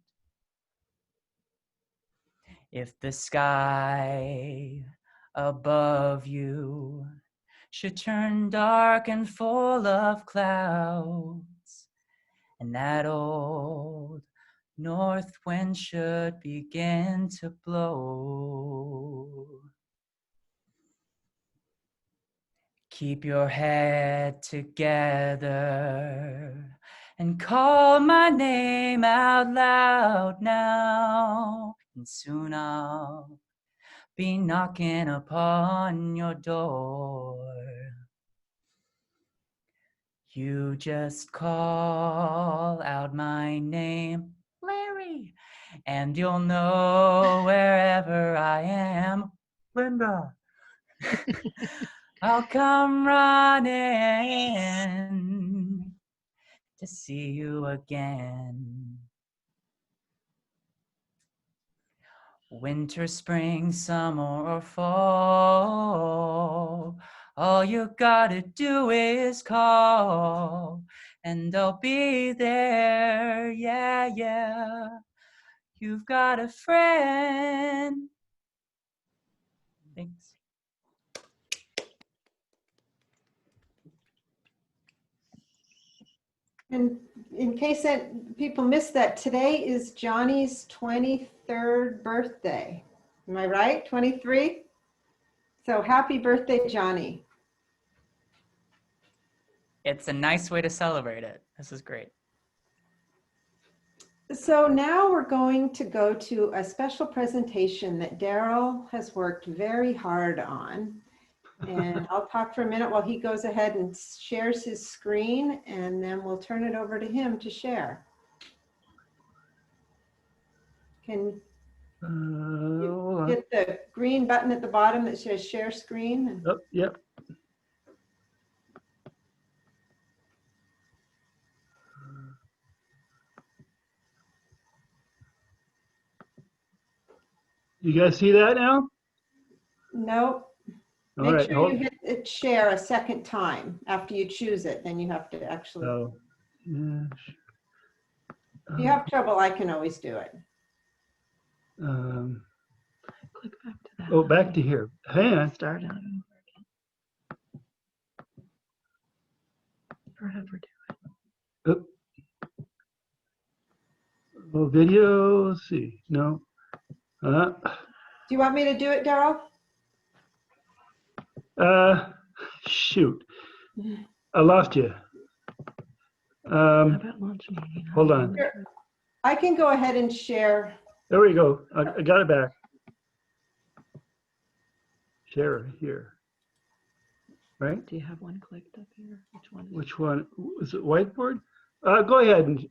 If the sky above you should turn dark and full of clouds, and that old north wind should begin to blow, keep your head together and call my name out loud now, and soon I'll be knocking upon your door. You just call out my name, Larry, and you'll know wherever I am, Linda. I'll come running to see you again. Winter, spring, summer, or fall, all you gotta do is call, and I'll be there, yeah, yeah. You've got a friend. Thanks. And in case that people missed that, today is Johnny's 23rd birthday. Am I right? 23? So happy birthday, Johnny. It's a nice way to celebrate it. This is great. So now we're going to go to a special presentation that Daryl has worked very hard on. And I'll talk for a minute while he goes ahead and shares his screen, and then we'll turn it over to him to share. Can you hit the green button at the bottom that says share screen? Oh, yep. You guys see that now? Nope. All Make right, sure hold. you hit share a second time after you choose it. Then you have to actually. Oh, yeah. If you have trouble, I can always do it. Click back to that. Oh, back to here. Hang on. Start on. Forever do it. Oop. Oh, video. Let's see. No. Do you want me to do it, Daryl? Shoot. I lost you. Hold on. Sure. I can go ahead and share. There we go. I got it back. Share here. Right? Do you have one clicked up here? Which one? Which one? Is it whiteboard? Go ahead and.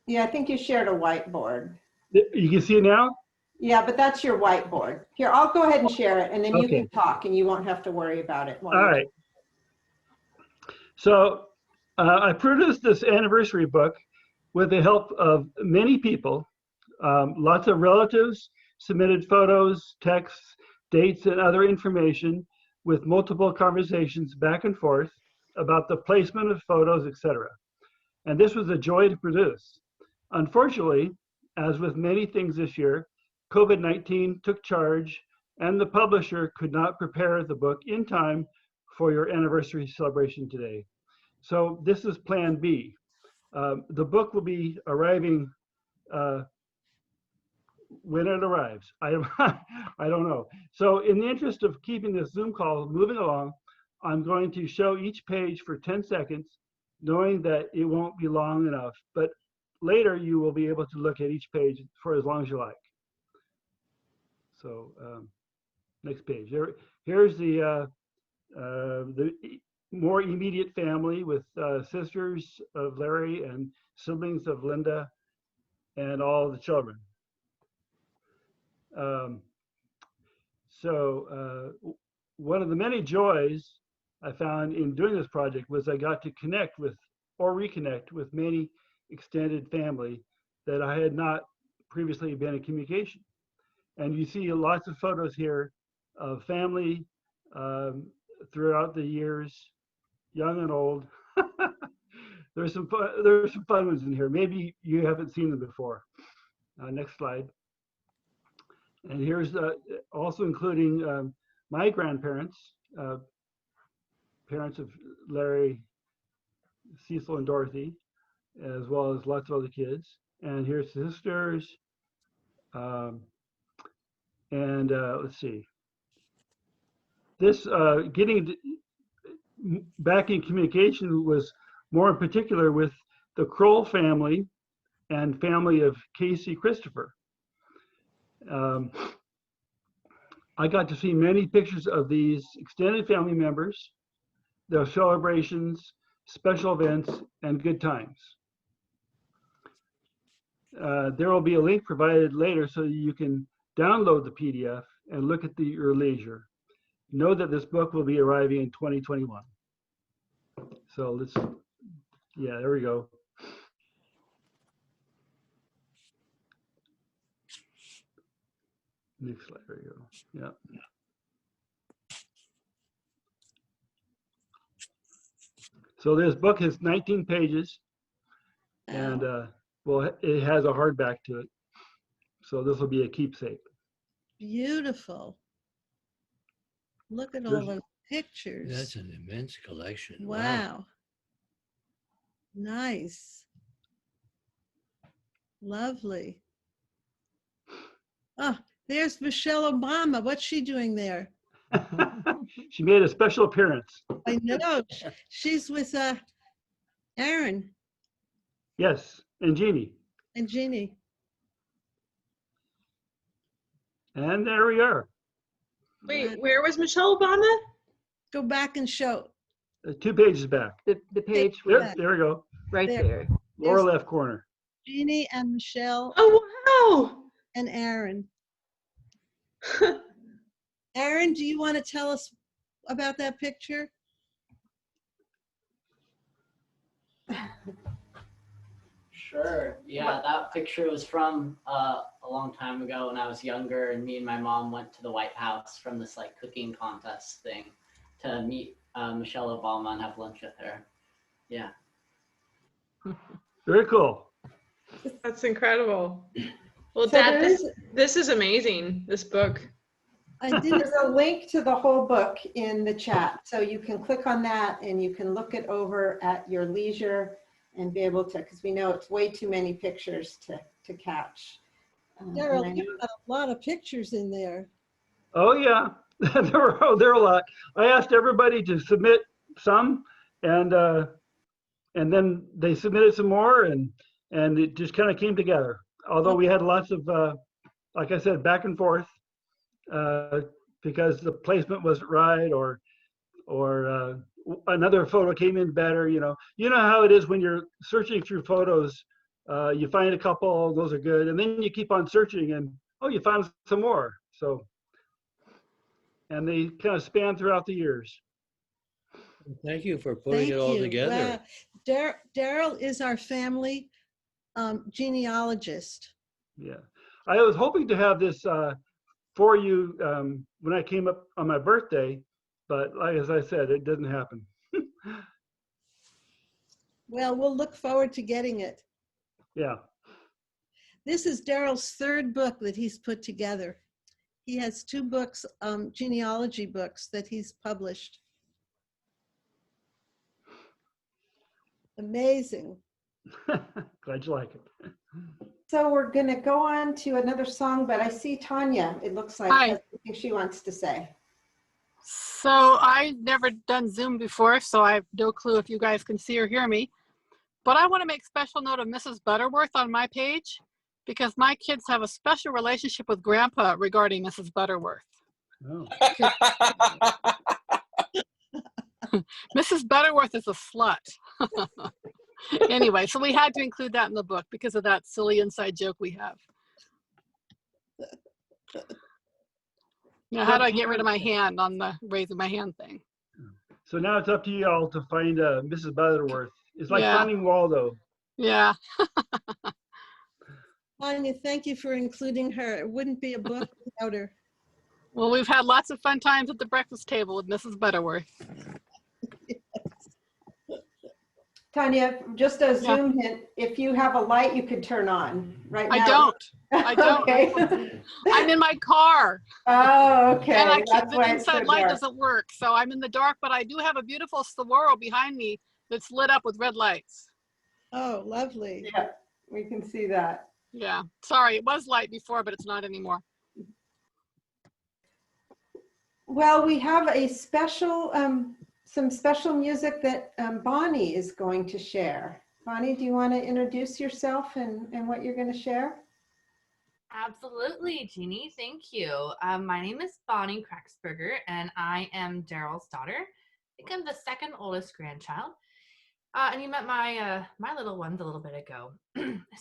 Yeah, I think you shared a whiteboard. You can see it now? Yeah, but that's your whiteboard. Here, I'll go ahead and share it, and then you Okay. can talk, and you won't have to worry about it. All right. So I produced this anniversary book with the help of many people. Lots of relatives submitted photos, texts, dates, and other information with multiple conversations back and forth about the placement of photos, etc. And this was a joy to produce. Unfortunately, as with many things this year, COVID-19 took charge, and the publisher could not prepare the book in time for your anniversary celebration today. So this is Plan B. The book will be arriving when it arrives. I don't know. So in the interest of keeping this Zoom call moving along, I'm going to show each page for 10 seconds, knowing that it won't be long enough. But later you will be able to look at each page for as long as you like. So next page. Here's the more immediate family with sisters of Larry and siblings of Linda and all the children. One of the many joys I found in doing this project was I got to connect with or reconnect with many extended family that I had not previously been in communication. And you see lots of photos here of family throughout the years, young and old. There's some fun ones in here. Maybe you haven't seen them before. Next slide. And here's also including my grandparents, parents of Larry, Cecil, and Dorothy, as well as lots of other kids. And here's sisters. Let's see. This getting back in communication was more in particular with the Kroll family and family of Casey Christopher. I got to see many pictures of these extended family members, their celebrations, special events, and good times. There will be a link provided later so you can download the PDF and look at your leisure. Know that this book will be arriving in 2021. So let's, yeah, there we go. Next slide, there you go. Yeah. So this book has 19 pages, and well, it has a hardback to it. So this will be a keepsake. Beautiful. Look at all those pictures. That's an immense collection. Wow. Nice. Lovely. Oh, there's Michelle Obama. What's she doing there? She made a special appearance. I know. She's with Aaron. Yes, and Jeannie. And Jeannie. And there we are. Wait, where was Michelle Obama? Go back and show. 2 pages back. The page There we go. right there. Lower left corner. Jeannie and Michelle. Oh, wow. And Aaron. Aaron, do you want to tell us about that picture? Sure. Yeah, that picture was from a long time ago when I was younger, and me and my mom went to the White House from this like cooking contest thing to meet Michelle Obama and have lunch with her. Yeah. Very cool. That's incredible. Well, So Dad, there is- this is amazing, this book. There's a link to the whole book in the chat. So you can click on that and you can look it over at your leisure and be able to, because we know it's way too many pictures to catch. Daryl, and I you've got a lot of pictures in there. Oh yeah, there were a lot. I asked everybody to submit some, and then they submitted some more, and it just kind of came together. Although we had lots of, like I said, back and forth because the placement wasn't right, or another photo came in better. You know how it is when you're searching through photos. You find a couple, those are good, and then you keep on searching, and oh, you found some more. So, and they kind of span throughout the years. Thank you for putting Thank it all you. together. Wow. Daryl is our family genealogist. Yeah, I was hoping to have this for you when I came up on my birthday, but like as I said, it didn't happen. Well, we'll look forward to getting it. Yeah. This is Daryl's third book that he's put together. He has 2 books, genealogy books that he's published. Amazing. Glad you like it. So we're going to go on to another song, but I see Tanya, it looks like, Hi. has something she wants to say. So I've never done Zoom before, so I have no clue if you guys can see or hear me. But I want to make special note of Mrs. Butterworth on my page because my kids have a special relationship with Grandpa regarding Mrs. Butterworth. Oh. Mrs. Butterworth is a slut. Anyway, so we had to include that in the book because of that silly inside joke we have. Now, how do I get rid of my hand on the raising my hand thing? So now it's up to you all to find Mrs. Butterworth. It's like Yeah. finding Waldo. Yeah. Tanya, thank you for including her. It wouldn't be a book without her. Well, we've had lots of fun times at the breakfast table with Mrs. Butterworth. Tanya, just a Yeah. Zoom hint, if you have a light you could turn on right now. I don't. I don't. Okay. I'm in my car. Oh, okay. And I can't, That's the why it's so inside light dark. doesn't work. So I'm in the dark, but I do have a beautiful saguaro behind me that's lit up with red lights. Oh, lovely. Yeah, we can see that. Yeah. Sorry, it was light before, but it's not anymore. Well, we have a special, some special music that Bonnie is going to share. Bonnie, do you want to introduce yourself and what you're going to share? Absolutely, Jeannie. Thank you. My name is Bonnie Kraxberger, and I am Daryl's daughter. I think I'm the second oldest grandchild. And you met my my little ones a little bit ago.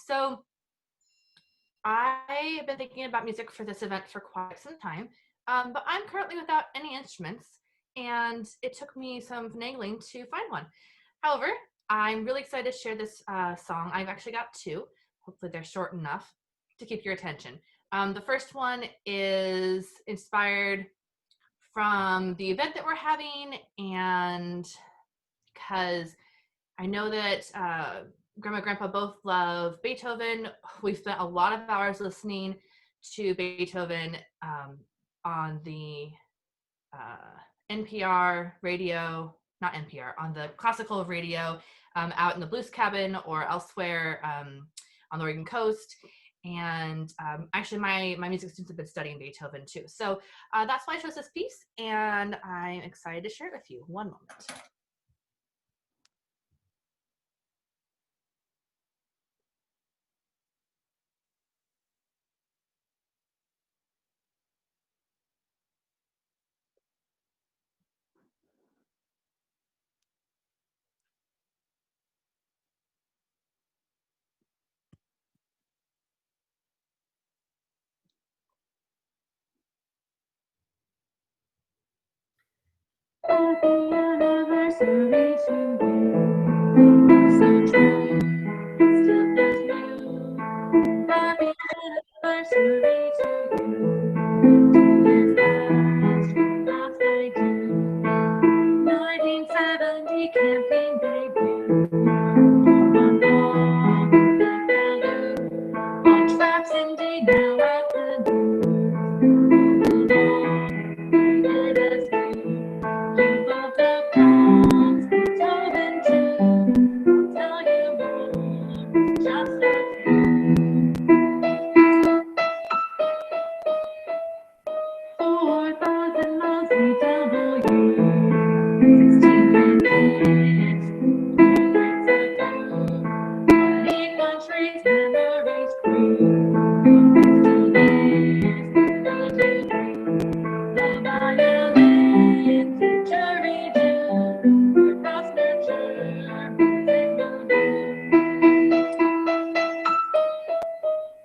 So I have been thinking about music for this event for quite some time, but I'm currently without any instruments, and it took me some finagling to find one. However, I'm really excited to share this song. I've actually got two. Hopefully they're short enough to keep your attention. The first one is inspired from the event that we're having, and because I know that Grandma and Grandpa both love Beethoven. We've spent a lot of hours listening to Beethoven on the NPR radio, not NPR, on the classical radio out in the Blues Cabin or elsewhere on the Oregon coast. And actually my music students have been studying Beethoven too. So that's why I chose this piece, and I'm excited to share it with you. One moment. Happy anniversary to you. So true, still as new. Happy anniversary to you. Years past, not like you. 1970 camping debut. On traps indeed, now at the news. It is you love the palms, Beethoven too. I'll tell you more, just a few. 4,000 miles VW, 16 minutes, 8 countries, memories grew. 15 years, 33, the violin, didgeridoo, across nurture, signal new.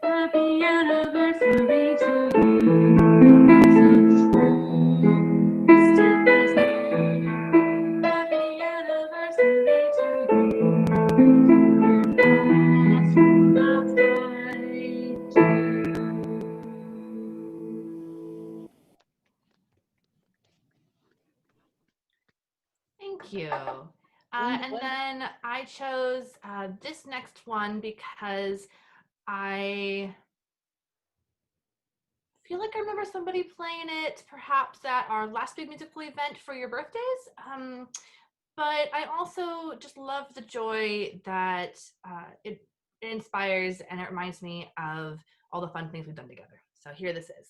Happy anniversary to you. So true, still as new. Happy anniversary to you. That's right too. Thank you. And then I chose this next one because I feel like I remember somebody playing it perhaps at our last big musical event for your birthdays. But I also just love the joy that it inspires, and it reminds me of all the fun things we've done together. So here this is.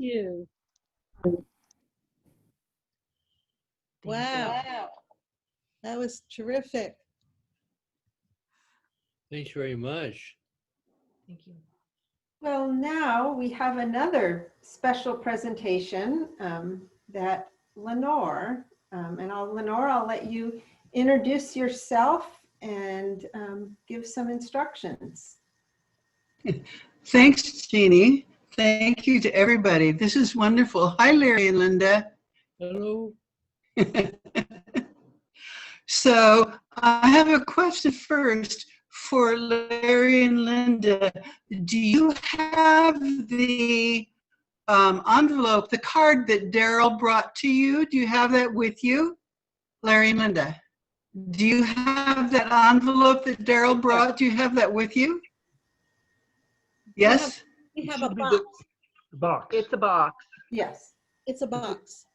you. Wow. That was terrific. Thanks very much. Thank you. Well, now we have another special presentation that Lenore, Lenore, I'll let you introduce yourself and give some instructions. Thanks, Jeannie. Thank you to everybody. This is wonderful. Hi, Larry and Linda. Hello. So I have a question first for Larry and Linda. Do you have the envelope, the card that Daryl brought to you? Do you have that with you, Larry and Linda? Do you have that envelope that Daryl brought? Do you have that with you? Yes? We have a box. Box. It's a box. Yes. It's a box.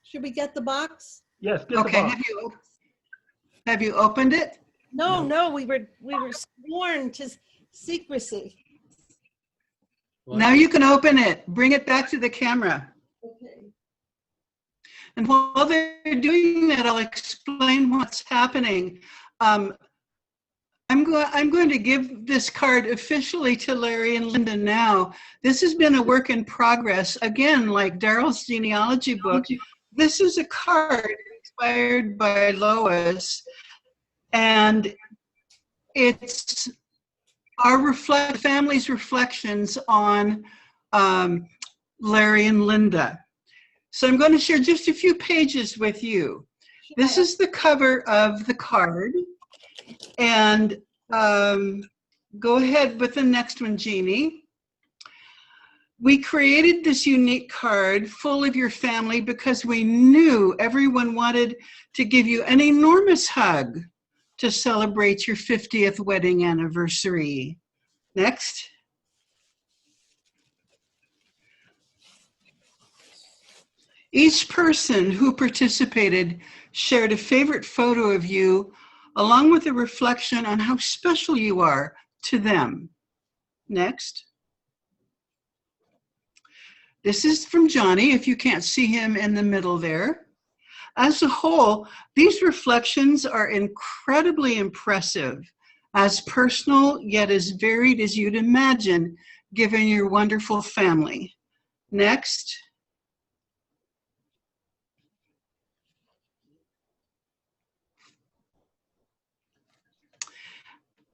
Should we get the box? Yes, get Okay, the box. have you opened it? No, we were sworn to secrecy. Now you can open it. Bring it back to the camera. Okay. And while they're doing that, I'll explain what's happening. I'm going to give this card officially to Larry and Linda now. This has been a work in progress. Again, like Daryl's genealogy book, this is a card inspired by Lois, and it's our family's reflections on Larry and Linda. So I'm going to share just a few pages with you. This is the cover of the card. And go ahead with the next one, Jeannie. We created this unique card full of your family because we knew everyone wanted to give you an enormous hug to celebrate your 50th wedding anniversary. Next. Each person who participated shared a favorite photo of you, along with a reflection on how special you are to them. Next. This is from Johnny, if you can't see him in the middle there. As a whole, these reflections are incredibly impressive, as personal yet as varied as you'd imagine, given your wonderful family. Next.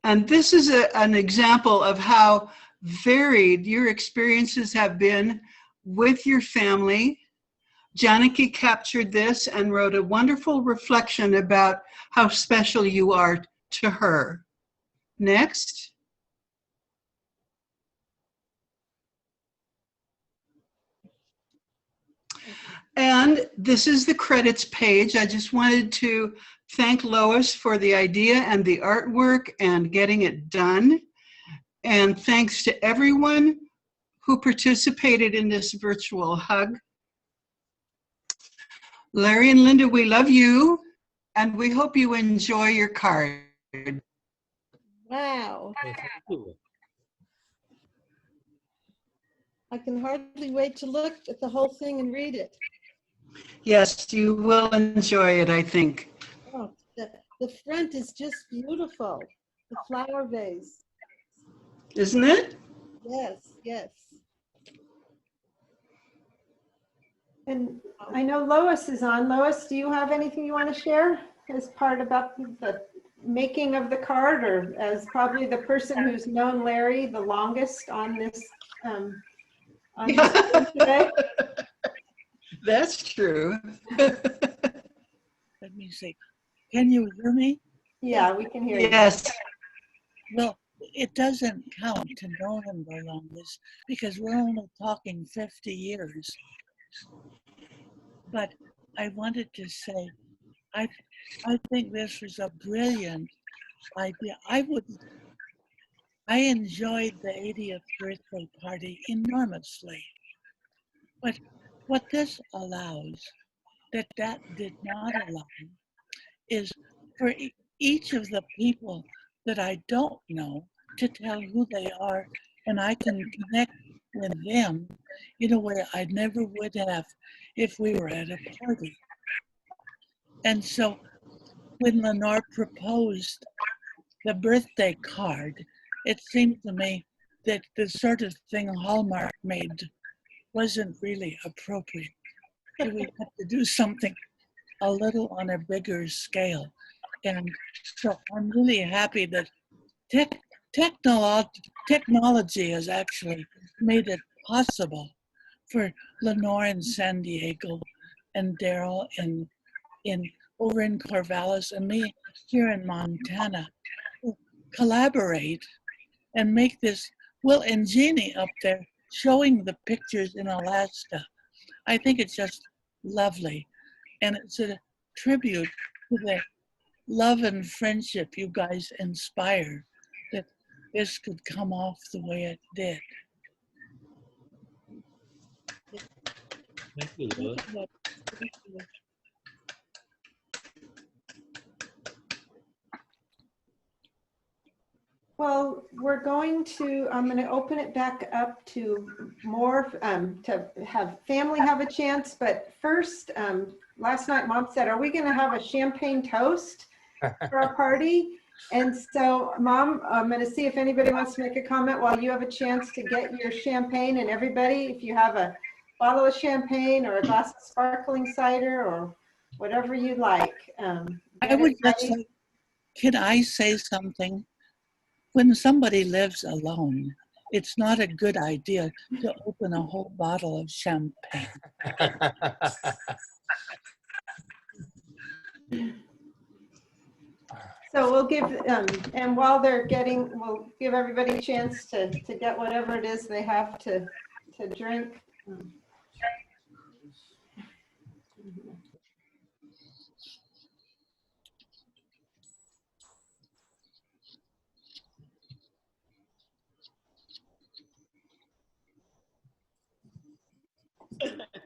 And this is an example of how varied your experiences have been with your family. Janaki captured this and wrote a wonderful reflection about how special you are to her. Next. And this is the credits page. I just wanted to thank Lois for the idea and the artwork and getting it done. And thanks to everyone who participated in this virtual hug. Larry and Linda, we love you, and we hope you enjoy your card. Wow. I can hardly wait to look at the whole thing and read it. Yes, you will enjoy it, I think. Oh, the front is just beautiful. The flower vase. Isn't it? Yes, yes. And I know Lois is on. Lois, do you have anything you want to share as part about the making of the card, or as probably the person who's known Larry the longest on this today? That's true. Let me see. Can you hear me? Yeah, we can hear you. Yes. Well, it doesn't count to know him the longest because we're only talking 50 years. But I wanted to say, I think this was a brilliant idea. I enjoyed the 80th birthday party enormously. But what this allows, that did not allow, is for each of the people that I don't know to tell who they are, and I can connect with them in a way I never would have if we were at a party. And so when Lenore proposed the birthday card, it seemed to me that the sort of thing Hallmark made wasn't really appropriate. That we had to do something a little on a bigger scale. And so I'm really happy that technology has actually made it possible for Lenore in San Diego and Daryl over in Corvallis and me here in Montana to collaborate and make this, well, and Jeannie up there showing the pictures in Alaska. I think it's just lovely. And it's a tribute to the love and friendship you guys inspire that this could come off the way it did. Thank you, Lois. Well, I'm going to open it back up to more, to have family have a chance. But first, last night Mom said, are we going to have a champagne toast for our party? And so Mom, I'm going to see if anybody wants to make a comment while you have a chance to get your champagne. And everybody, if you have a bottle of champagne or a glass of sparkling cider or whatever you like. I would just say, can I say something? When somebody lives alone, it's not a good idea to open a whole bottle of champagne. So we'll give, and while they're getting, we'll give everybody a chance to get whatever it is they have to drink.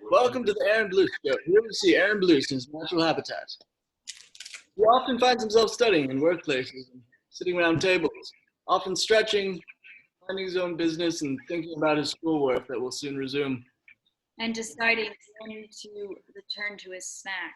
Welcome to the Aaron Blue Show. Here we see Aaron Blue in his natural habitat. He often finds himself studying in workplaces, and sitting around tables, often stretching, minding his own business, and thinking about his schoolwork that will soon resume. And deciding when to return to his snack.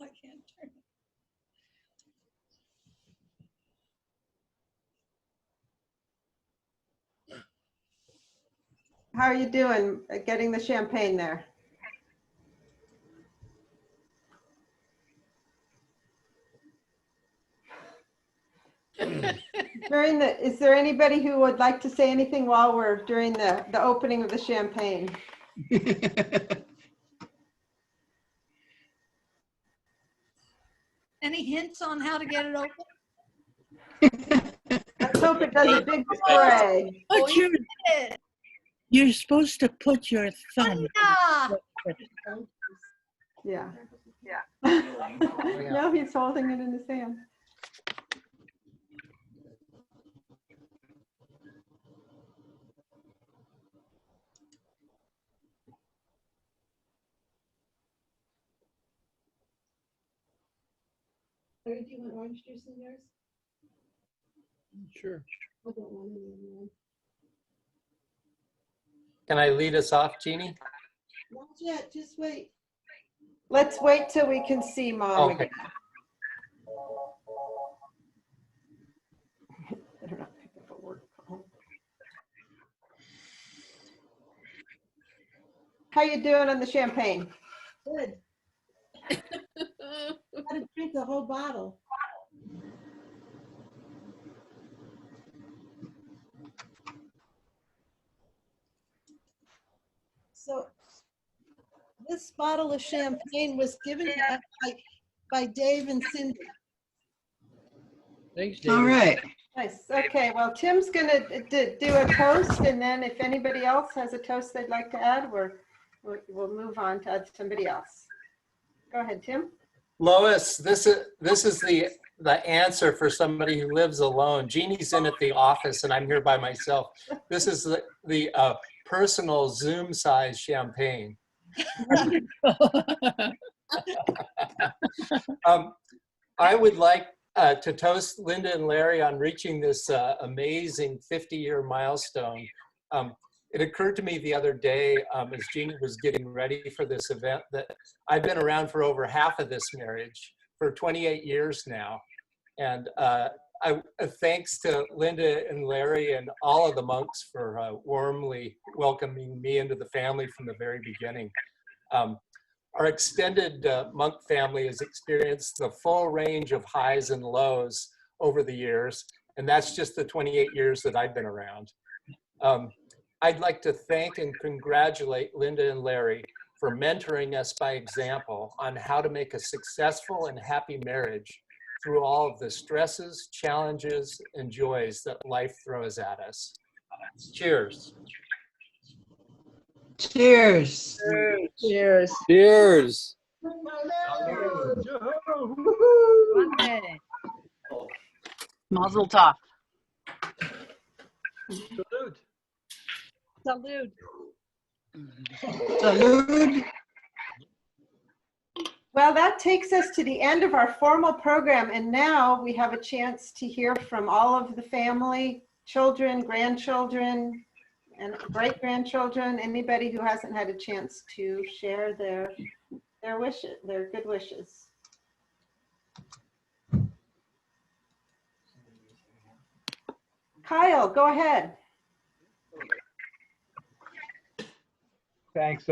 I can't turn it. How are you doing getting the champagne there? Is there anybody who would like to say anything while we're during the opening of the champagne? Any hints on how to get it open? Let's hope it does a big spray. You're supposed to put your thumb. Yeah. No, he's holding it in his hand. Larry, do you want orange juice in yours? Sure. I don't want any in mine. Can I lead us off, Jeannie? Not yet, just wait. Let's wait till we can see Mom Okay. again. Better not pick up a work call. How you doing on the champagne? Good. Gotta drink the whole bottle. So this bottle of champagne was given to us by Dave and Cindy. Thanks, David. All right. Nice. Okay, well, Tim's gonna do a toast, and then if anybody else has a toast they'd like to add, we'll move on to add somebody else. Go ahead, Tim. Lois, this is the answer for somebody who lives alone. Jeannie's in at the office and I'm here by myself. This is the personal Zoom-sized champagne. I would like to toast Linda and Larry on reaching this amazing 50-year milestone. It occurred to me the other day as Jeannie was getting ready for this event that I've been around for over half of this marriage for 28 years now. And thanks to Linda and Larry and all of the monks for warmly welcoming me into the family from the very beginning. Our extended monk family has experienced the full range of highs and lows over the years, and that's just the 28 years that I've been around. I'd like to thank and congratulate Linda and Larry for mentoring us by example on how to make a successful and happy marriage through all of the stresses, challenges, and joys that life throws at us. Cheers. Cheers. Cheers. Cheers. Mazel tov. Salute. Salud. Salud. Well, that takes us to the end of our formal program, and now we have a chance to hear from all of the family, children, grandchildren, and great-grandchildren, anybody who hasn't had a chance to share their wishes, their good wishes. Kyle, go ahead. Thanks,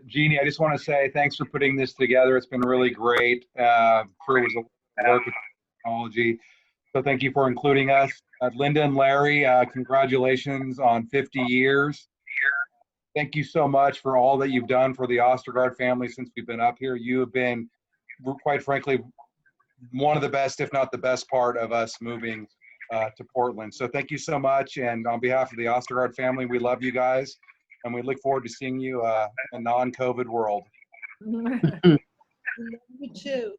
Jeannie. I just want to say thanks for putting this together. It's been really great. It was a work with technology. So thank you for including us. Linda and Larry, congratulations on 50 years. Thank you so much for all that you've done for the Ostergaard family since we've been up here. You have been, quite frankly, one of the best, if not the best part of us moving to Portland. So thank you so much. And on behalf of the Ostergaard family, we love you guys. And we look forward to seeing you in a non-COVID world. We love you too.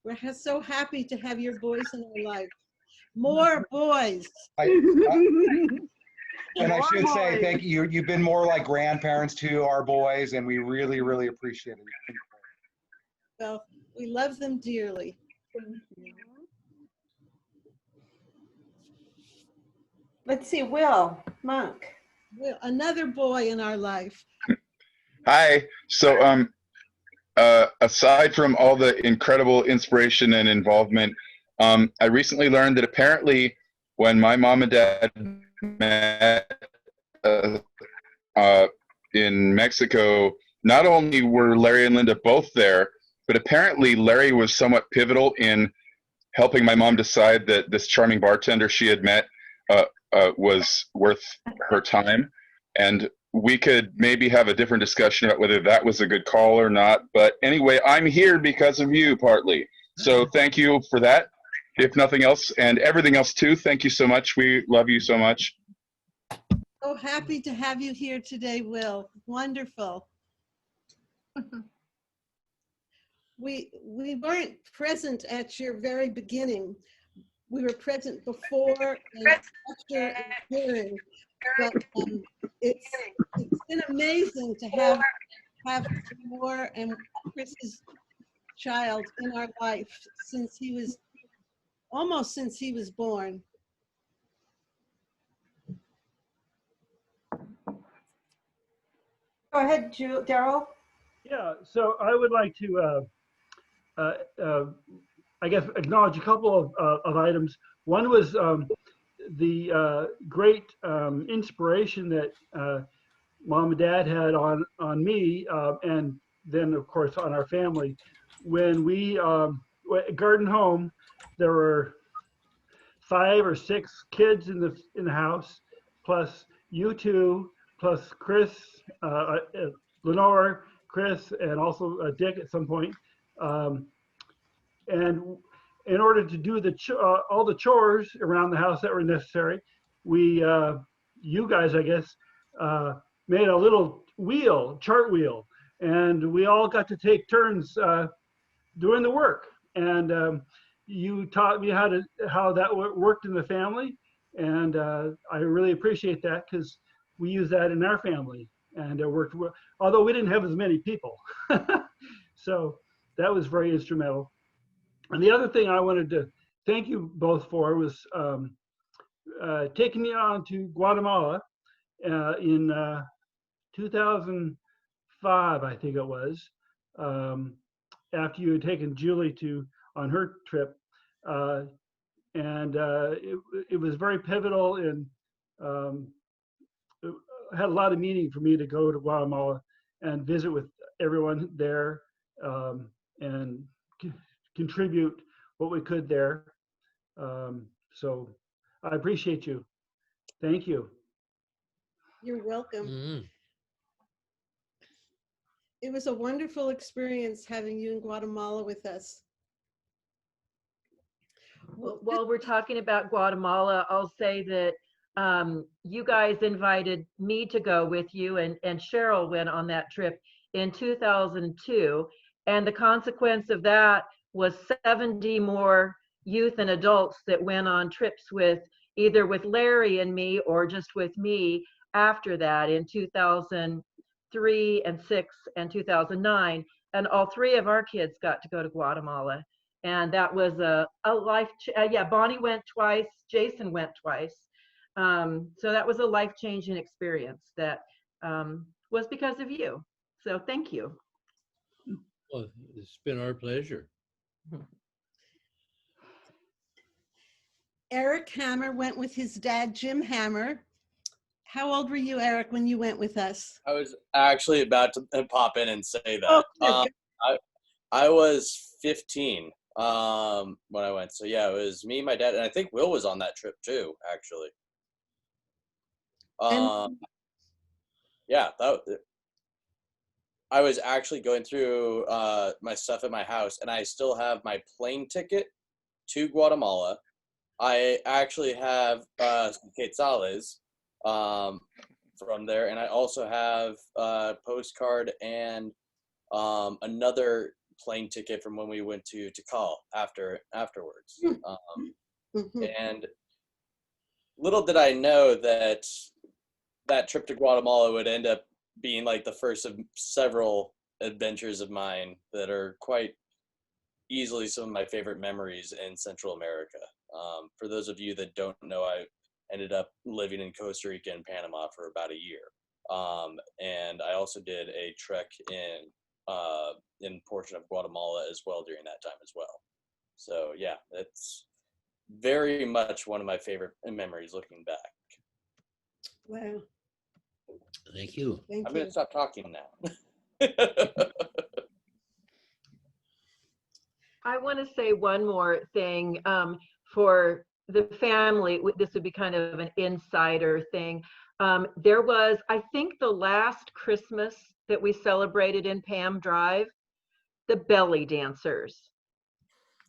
We're so happy to have your boys in our life. More boys. And I should say thank you. You've been more like grandparents to our boys, and we really, really appreciate it. Well, we love them dearly. Let's see, Will Monk. Another boy in our life. Hi. So aside from all the incredible inspiration and involvement, I recently learned that apparently when my mom and dad met in Mexico, not only were Larry and Linda both there, but apparently Larry was somewhat pivotal in helping my mom decide that this charming bartender she had met was worth her time. And we could maybe have a different discussion about whether that was a good call or not. But anyway, I'm here because of you, partly. So thank you for that, if nothing else, and everything else too. Thank you so much. We love you so much. So happy to have you here today, Will. Wonderful. We weren't present at your very beginning. We were present before and after and during, but it's been amazing to have Moore and Chris's child in our life since he was born. Go ahead, Daryl. Yeah, so I would like to, I guess, acknowledge a couple of items. One was the great inspiration that Mom and Dad had on me, and then, of course, on our family. When we at Garden Home, there were 5 or 6 kids in the house, plus you two, plus Chris, Lenore, Chris, and also Dick at some point. And in order to do all the chores around the house that were necessary, we, you guys, I guess, made a little chart wheel, and we all got to take turns doing the work. And you taught me how that worked in the family, and I really appreciate that, because we use that in our family, and it worked well, although we didn't have as many people. So that was very instrumental. And the other thing I wanted to thank you both for was taking me on to Guatemala in 2005, I think it was, after you had taken Julie on her trip. It was very pivotal, and it had a lot of meaning for me to go to Guatemala and visit with everyone there, and contribute what we could there. So I appreciate you. Thank you. You're welcome. Mm. It was a wonderful experience having you in Guatemala with us. While we're talking about Guatemala, I'll say that you guys invited me to go with you, and Cheryl went on that trip in 2002. And the consequence of that was 70 more youth and adults that went on trips with either with Larry and me or just with me after that in 2003 and 6 and 2009. And all three of our kids got to go to Guatemala. And that was a life, yeah, Bonnie went twice, Jason went twice. So that was a life-changing experience that was because of you. So thank you. Well, it's been our pleasure. Eric Hammer went with his dad, Jim Hammer. How old were you, Eric, when you went with us? I was actually about to pop in and say that. Oh, I was 15 when I went. So yeah, it was me, my dad, and I think Will was on that trip too, actually. Yeah, I was actually going through my stuff at my house, and I still have my plane ticket to Guatemala. I actually have some quetzales from there, and I also have a postcard and another plane ticket from when we went to Tikal afterwards. And little did I know that that trip to Guatemala would end up being like the first of several adventures of mine that are quite easily some of my favorite memories in Central America. For those of you that don't know, I ended up living in Costa Rica and Panama for about a year. And I also did a trek in portion of Guatemala as well during that time as well. So yeah, it's very much one of my favorite memories looking back. Wow. Thank you. I'm going to stop talking now. I want to say one more thing for the family. This would be kind of an insider thing. There was, I think, the last Christmas that we celebrated in Pam Drive, the belly dancers.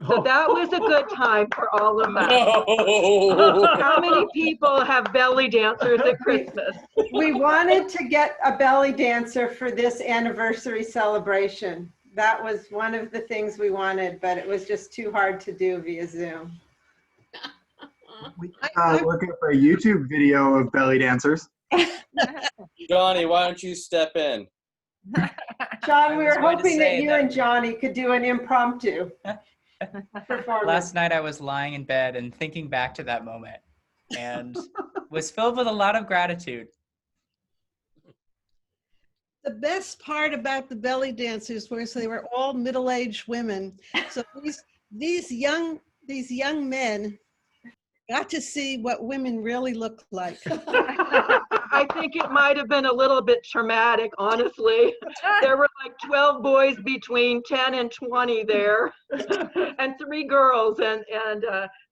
So that was a good time for all of us. No. How many people have belly dancers at Christmas? We wanted to get a belly dancer for this anniversary celebration. That was one of the things we wanted, but it was just too hard to do via Zoom. We look up a YouTube video of belly dancers. Johnny, why don't you step in? John, we was were going to hoping that say you and Johnny could do an impromptu performance. Last night I was lying in bed and thinking back to that moment and was filled with a lot of gratitude. The best part about the belly dancers was they were all middle-aged women. So these young men got to see what women really look like. I think it might have been a little bit traumatic, honestly. There were like 12 boys between 10 and 20 there, and 3 girls, and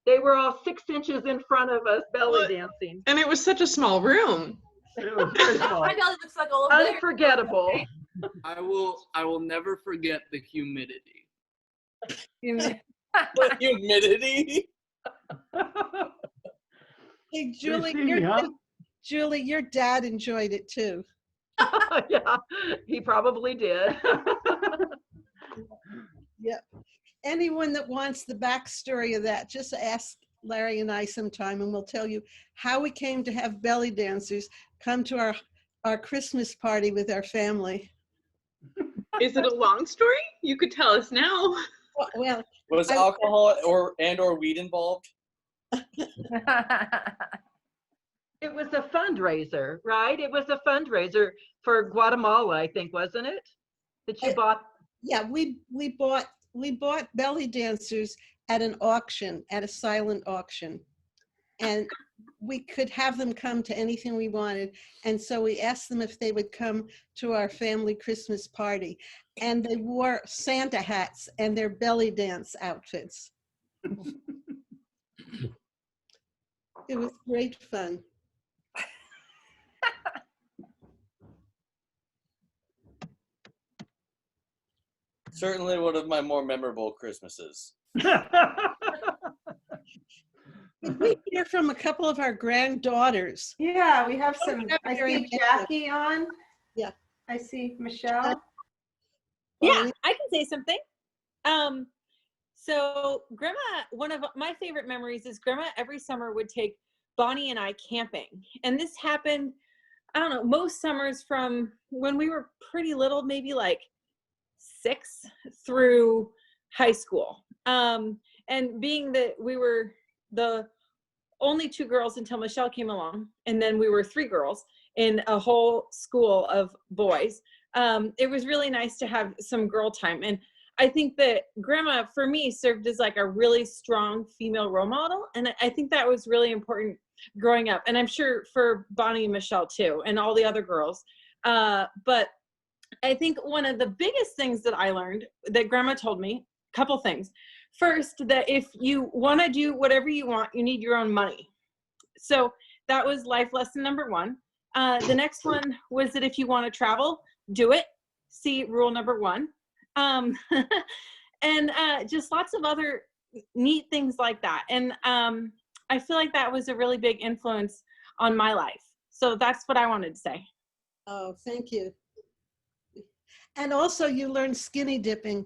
they were all 6 inches in front of us belly dancing. And it was such a small room. It was very small. My belly looks like all of there. Unforgettable. I will never forget the humidity. What humidity? Hey, Julie, your dad enjoyed it too. Yeah, he probably did. Yep. Anyone that wants the backstory of that, just ask Larry and I sometime, and we'll tell you how we came to have belly dancers. come to our Christmas party with our family. Is it a long story? You could tell us now. Well, Was alcohol or weed involved? It was a fundraiser, right? It was a fundraiser for Guatemala, I think, wasn't it? That you bought. Yeah, we bought belly dancers at an auction, at a silent auction, and we could have them come to anything we wanted. And so we asked them if they would come to our family Christmas party, and they wore Santa hats and their belly dance outfits. It was great fun. Certainly one of my more memorable Christmases. Did we hear from a couple of our granddaughters? Yeah, we have some. I see Jackie on. Yeah. I see Michelle. Yeah, I can say something. So Grandma, one of my favorite memories is Grandma every summer would take Bonnie and I camping. And this happened, I don't know, most summers from when we were pretty little, maybe like 6 through high school. And being that we were the only 2 girls until Michelle came along, and then we were 3 girls in a whole school of boys, it was really nice to have some girl time. And I think that Grandma, for me, served as like a really strong female role model. And I think that was really important growing up. And I'm sure for Bonnie and Michelle too, and all the other girls. But I think one of the biggest things that I learned that Grandma told me, a couple things. First, that if you want to do whatever you want, you need your own money. So that was life lesson number 1. The next one was that if you want to travel, do it. See rule number 1. And just lots of other neat things like that. And I feel like that was a really big influence on my life. So that's what I wanted to say. Oh, thank you. And also you learned skinny dipping.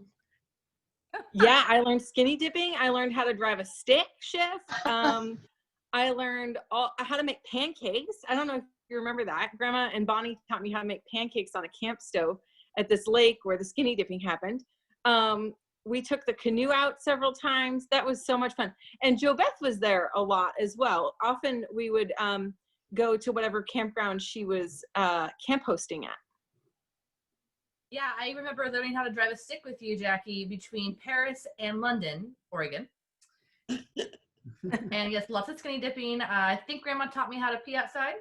Yeah, I learned skinny dipping. I learned how to drive a stick shift. I learned how to make pancakes. I don't know if you remember that. Grandma and Bonnie taught me how to make pancakes on a camp stove at this lake where the skinny dipping happened. We took the canoe out several times. That was so much fun. And Jo Beth was there a lot as well. Often we would go to whatever campground she was camp hosting at. Yeah, I remember learning how to drive a stick with you, Jackie, between Paris and London, Oregon. And yes, lots of skinny dipping. I think Grandma taught me how to pee outside.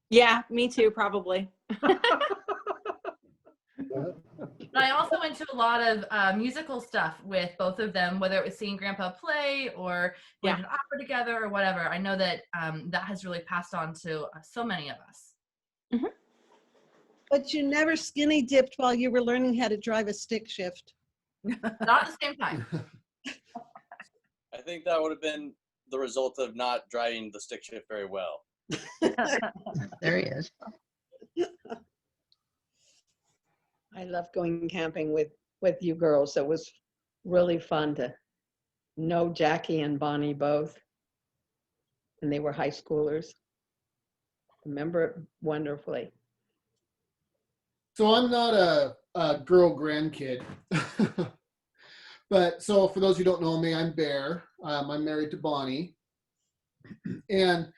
Yeah, me too, probably. But I also went to a lot of musical stuff with both of them, whether it was seeing Grandpa play or going to an opera together or whatever. I know that that has really passed on to so many of us. Mm-hmm. But you never skinny dipped while you were learning how to drive a stick shift. Not at the same time. I think that would have been the result of not driving the stick shift very well. There he is. I love going camping with you girls. It was really fun to know Jackie and Bonnie both. And they were high schoolers. Remember it wonderfully. So I'm not a girl grandkid. But so for those who don't know me, I'm Bear. I'm married to Bonnie. And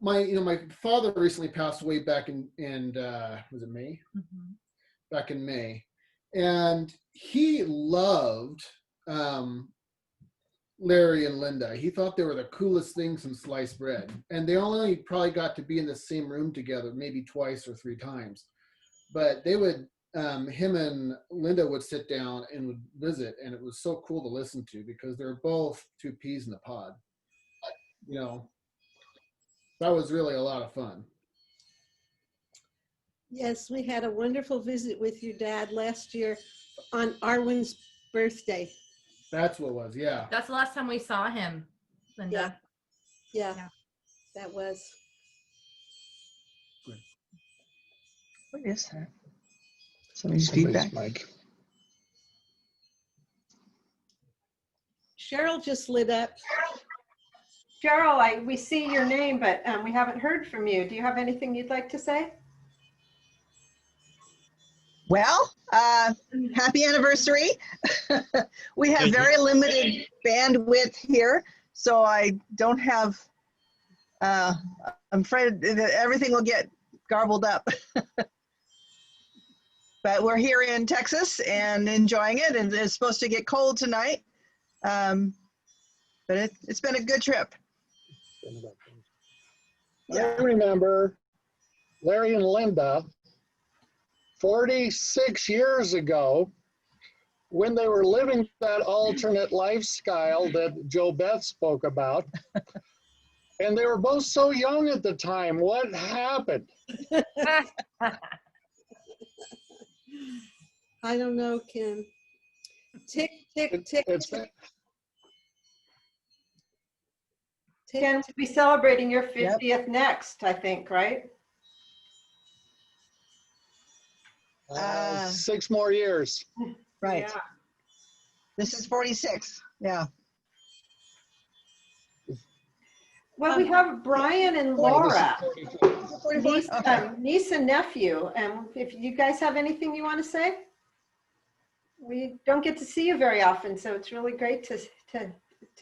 my father recently passed away back in was it May? Mm-hmm. Back in May. And he loved Larry and Linda. He thought they were the coolest things since sliced bread. And they only probably got to be in the same room together maybe 2 or 3 times. But they would, him and Linda would sit down and would visit, and it was so cool to listen to because they're both 2 peas in a pod. You know, that was really a lot of fun. Yes, we had a wonderful visit with your dad last year on Arwen's birthday. That's what it was, yeah. That's the last time we saw him, Linda. Yeah, that was. What is that? Somebody's feedback. Mic. Cheryl just lit up. Cheryl, we see your name, but we haven't heard from you. Do you have anything you'd like to say? Well, happy anniversary. We have very limited bandwidth here, so I don't have, I'm afraid that everything will get garbled up. But we're here in Texas and enjoying it, and it's supposed to get cold tonight. But it's been a good trip. I remember Larry and Linda 46 years ago when they were living that alternate lifestyle that Joe Beth spoke about. And they were both so young at the time. What happened? I don't know, Kim. Tick, tick, tick. Ken, to be celebrating your 50th next, I think, right? 6 more years. Right. Yeah. This is 46. Yeah. Well, we have Brian and Laura, niece, Okay. niece and nephew. And if you guys have anything you want to say? We don't get to see you very often, so it's really great to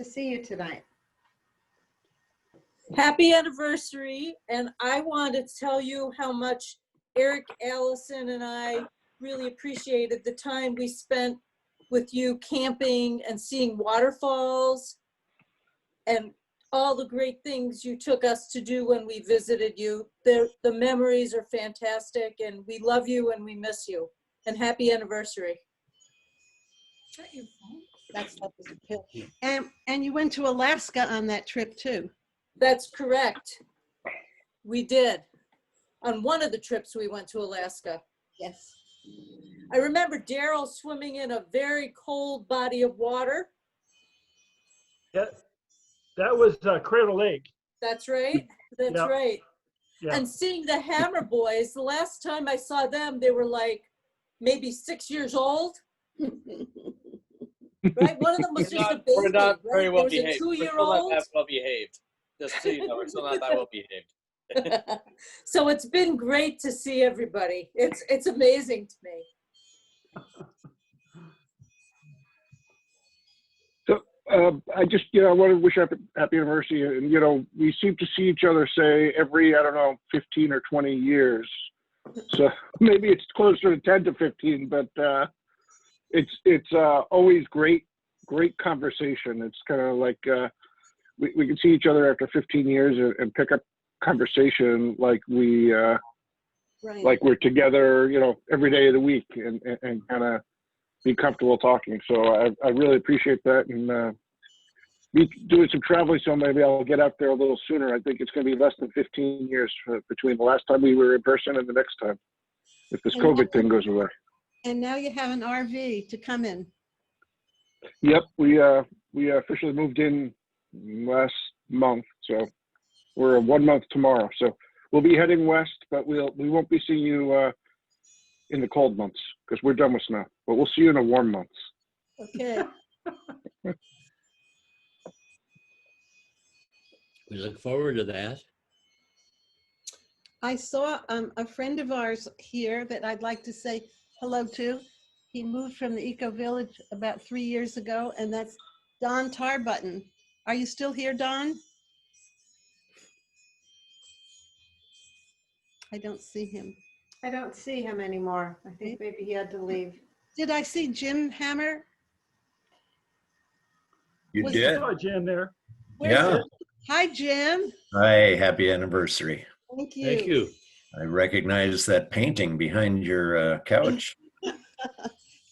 see you tonight. Happy anniversary. And I want to tell you how much Eric, Allison, and I really appreciated the time we spent with you camping and seeing waterfalls and all the great things you took us to do when we visited you. The memories are fantastic, and we love you and we miss you. And happy anniversary. That's and you went to Alaska on that trip too. That's correct. We did. On one of the trips we went to Alaska. Yes. I remember Daryl swimming in a very cold body of water. Yeah, that was Cradle Lake. That's right. That's Yeah. right. Yeah. And seeing the Hammer Boys, the last time I saw them, they were like maybe 6 years old. Right? One of them was just a baby. We're not right? very well There was a behaved. We're still not 2-year-old. that well behaved. Just so you know, we're still not that well behaved. So it's been great to see everybody. It's amazing to me. So I just, I want to wish happy anniversary. And, we seem to see each other, say, every, 15 or 20 years. So maybe it's closer to 10 to 15, but it's always great conversation. It's kind of like we can see each other after 15 years and pick up conversation like we're together, every day of the week and kind of be comfortable talking. So I really appreciate that, and be doing some traveling, so maybe I'll get out there a little sooner. I think it's going to be less than 15 years between the last time we were in person and the next time, if this And COVID thing goes away. And now you have an RV to come in. Yep, we officially moved in last month, so we're 1 month tomorrow. So we'll be heading west, but we won't be seeing you in the cold months because we're done with snow. But we'll see you in the warm months. Okay. We look forward to that. I saw a friend of ours here that I'd like to say hello to. He moved from the Eco Village about 3 years ago, and that's Don Tarbutton. Are you still here, Don? I don't see him. I don't see him anymore. I think maybe he had to leave. Did I see Jim Hammer? You Was- did. Saw Jim there. Where's Yeah. he? Hi, Jim. Hi, happy anniversary. Thank you. Thank you. I recognize that painting behind your couch.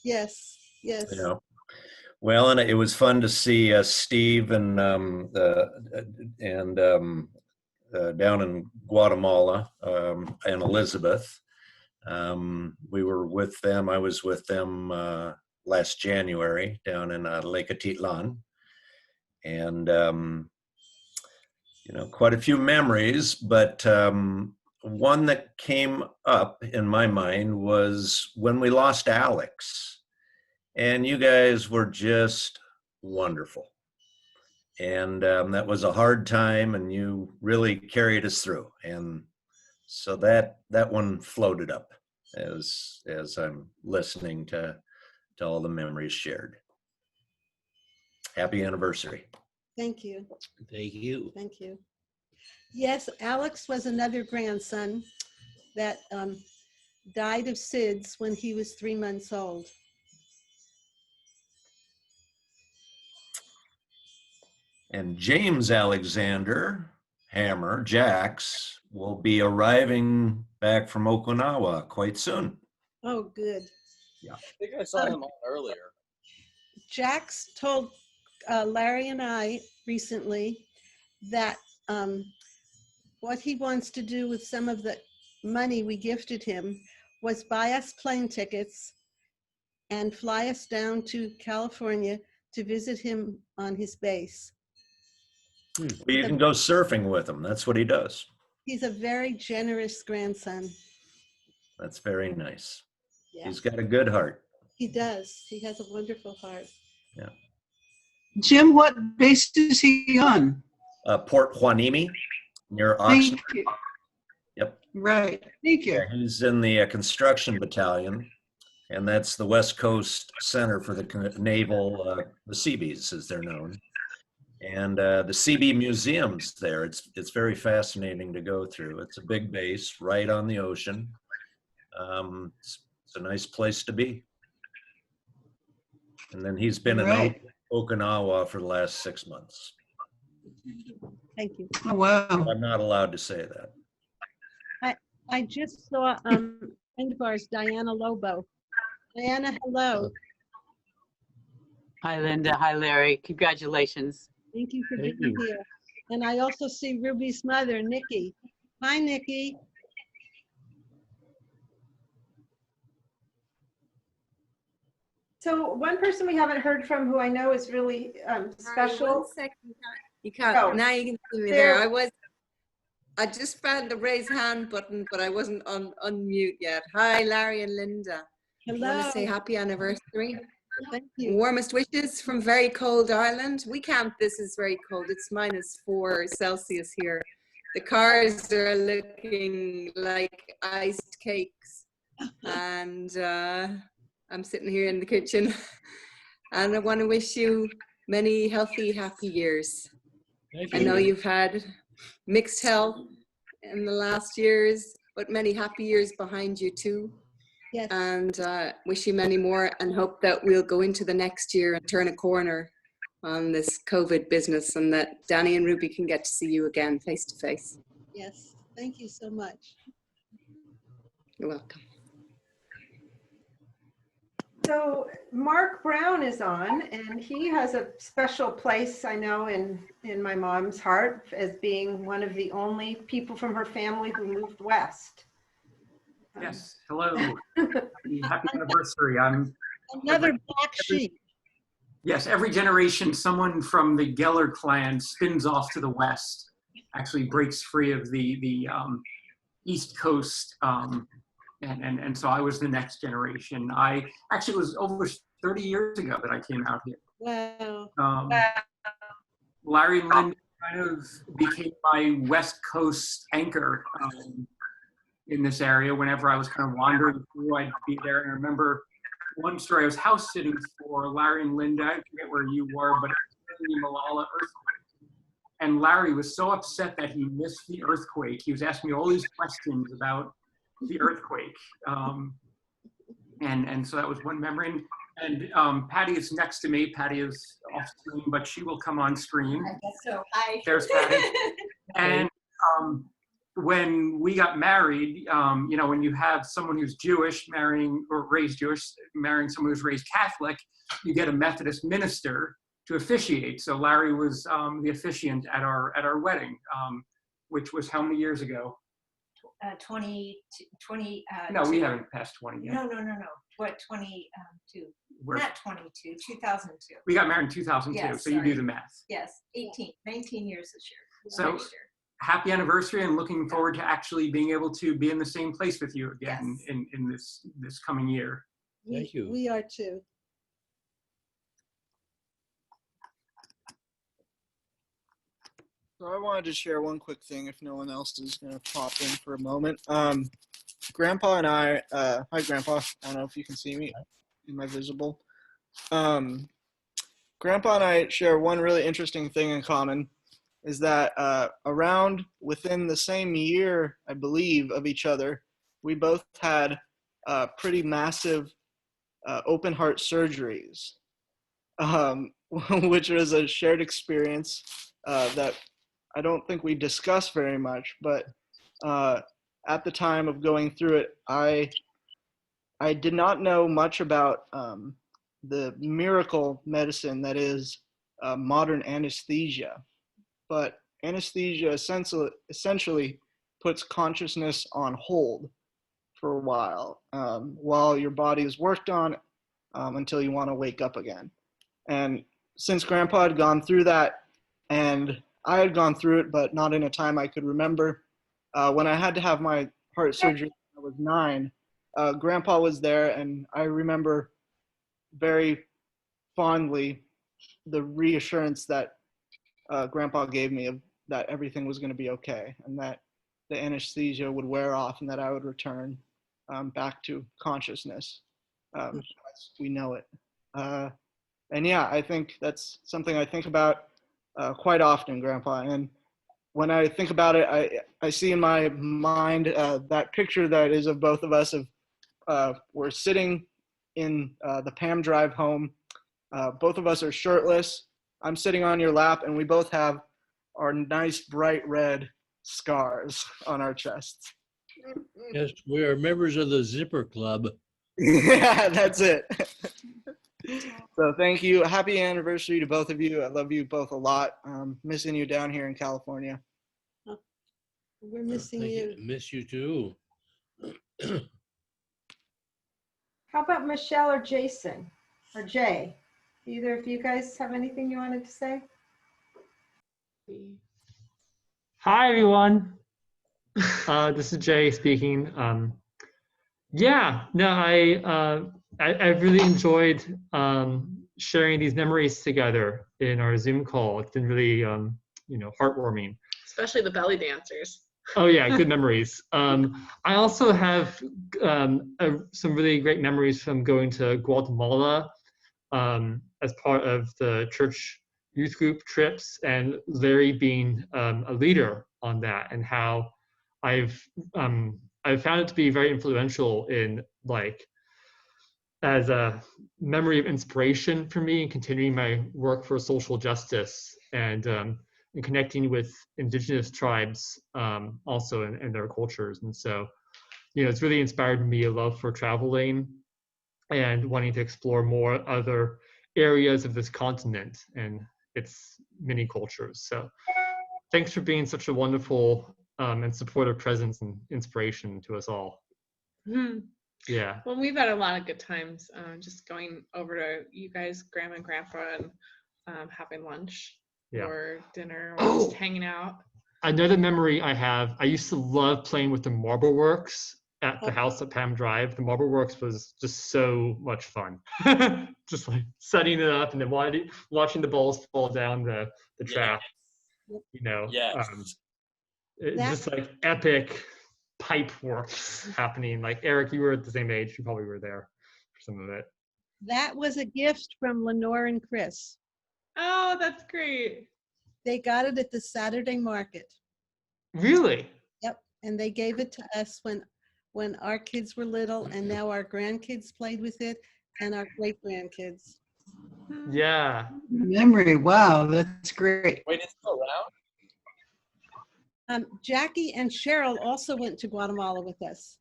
Yes, yes. Well, and it was fun to see Steve and down in Guatemala and Elizabeth. We were with them. I was with them last January down in Lake Atitlan, and quite a few memories. But one that came up in my mind was when we lost Alex. And you guys were just wonderful. And that was a hard time, and you really carried us through. And so that one floated up as I'm listening to all the memories shared. Happy anniversary. Thank you. Thank you. Thank you. Yes, Alex was another grandson that died of SIDS when he was 3 months old. And James Alexander Hammer, Jax, will be arriving back from Okinawa quite soon. Oh, good. Yeah. I think I saw him on earlier. Jax told Larry and I recently that what he wants to do with some of the money we gifted him was buy us plane tickets and fly us down to California to visit him on his base. You can go surfing with him. That's what he does. He's a very generous grandson. That's very nice. Yeah. He's got a good heart. He does. He has a wonderful heart. Yeah. Jim, what base is he on? Port Hueneme near Thank Oxnard. you. Yep. Right. Thank you. Yeah, he's in the construction battalion, and that's the West Coast Center for the Naval, the Seabees, as they're known. And the Seabee Museum's there. It's very fascinating to go through. It's a big base right on the ocean. It's a nice place to be. And then he's been in Okinawa for the last 6 months. Thank you. Oh, wow. I'm not allowed to say that. I just saw friend of ours, Diana Lobo. Diana, hello. Hi, Linda. Hi, Larry. Congratulations. Thank you for Thank being you. here. And I also see Ruby's mother, Nikki. Hi, Nikki. So one person we haven't heard from who I know is really special. 1 second. You can't. Oh, Now you can see me there. I just found the raise hand button, but I wasn't on unmute yet. Hi, Larry and Linda. I want Hello. to say happy anniversary. Thank you. Warmest wishes from very cold Ireland. We can't. This is very cold. It's -4 Celsius here. The cars are looking like iced cakes, and I'm sitting here in the kitchen, and I want to wish you many healthy, happy years. Thank I know you. you've had mixed health in the last years, but many happy years behind you too. Yes. And wish you many more, and hope that we'll go into the next year and turn a corner on this COVID business, and that Danny and Ruby can get to see you again face to face. Yes. Thank you so much. You're welcome. So Mark Brown is on, and he has a special place, I know, in my mom's heart as being one of the only people from her family who moved west. Yes, hello. Happy anniversary. I'm Another black sheep. Yes, every generation, someone from the Geller clan spins off to the west, actually breaks free of the East Coast. And so I was the next generation. I actually, it was over 30 years ago that I came out here. Wow. Larry and Linda kind of became my West Coast anchor in this area. Whenever I was kind of wandering through, I'd be there. And I remember one story, I was house sitting for Larry and Linda. I forget where you were, but it was in the Malala earthquake. And Larry was so upset that he missed the earthquake. He was asking me all these questions about the earthquake. And so that was one memory. And Patty is next to me. Patty is off screen, but she will come on screen. I guess so. Hi. There's Patty. And when we got married, you know, when you have someone who's Jewish marrying, or raised Jewish, marrying someone who's raised Catholic, you get a Methodist minister to officiate. So Larry was the officiant at our wedding, which was how many years ago? 20. No, we haven't passed 20 yet. No. What, 22? We're- Not 22, 2002. We got married in 2002, Yes, so you do sorry. the math. Yes, 19 years this year. So next year. happy anniversary, and looking forward to actually being able to be in the same place with you again in this coming year. Thank you. We are too. So I wanted to share one quick thing if no one else is going to pop in for a moment. Grandpa and I, hi Grandpa, I don't know if you can see me. Am I visible? Grandpa and I share one really interesting thing in common, is that around within the same year, I believe, of each other, we both had pretty massive open heart surgeries, which was a shared experience that I don't think we discuss very much, but at the time of going through it, I did not know much about the miracle medicine that is modern anesthesia. But anesthesia essentially puts consciousness on hold for a while your body is worked on until you want to wake up again. And since Grandpa had gone through that, and I had gone through it, but not in a time I could remember, when I had to have my heart surgery when I was 9, Grandpa was there, and I remember very fondly the reassurance that Grandpa gave me of that everything was going to be okay, and that the anesthesia would wear off, and that I would return back to consciousness as we know it. And yeah, I think that's something I think about quite often, Grandpa. And when I think about it, I see in my mind that picture that is of both of us. We're sitting in the Pam drive home. Both of us are shirtless. I'm sitting on your lap, and we both have our nice bright red scars on our chests. Yes, we are members of the Zipper Club. Yeah, that's it. So thank you. Happy anniversary to both of you. I love you both a lot. Missing you down here in California. We're missing Thank you. Miss you too. How about Michelle or Jason or Jay? Either of you guys have anything you wanted to say? Hi, everyone. This is Jay speaking. Yeah, no, I've really enjoyed sharing these memories together in our Zoom call. It's been really, heartwarming. Especially the belly dancers. Oh yeah, good memories. I also have some really great memories from going to Guatemala as part of the church youth group trips, and Larry being a leader on that, and how I've found it to be very influential in as a memory of inspiration for me in continuing my work for social justice and connecting with indigenous tribes also in their cultures. And so, it's really inspired me a love for traveling and wanting to explore more other areas of this continent and its many cultures. So thanks for being such a wonderful and supportive presence and inspiration to us all. Yeah. Well, we've had a lot of good times just going over to you guys, Grandma and Grandpa, and having lunch or dinner or just hanging out. Another memory I have, I used to love playing with the Marble Works at the house at Pam Drive. The Marble Works was just so much fun. Just like setting it up and then watching the balls fall down the track. Just like epic pipe works happening. Like Eric, you were at the same age. You probably were there for some of it. That was a gift from Lenore and Chris. Oh, that's great. They got it at the Saturday market. Really? Yep. And they gave it to us when our kids were little, and now our grandkids played with it and our great-grandkids. Yeah. Memory. Wow, that's great. Wait, it's still around? Jackie and Cheryl also went to Guatemala with us.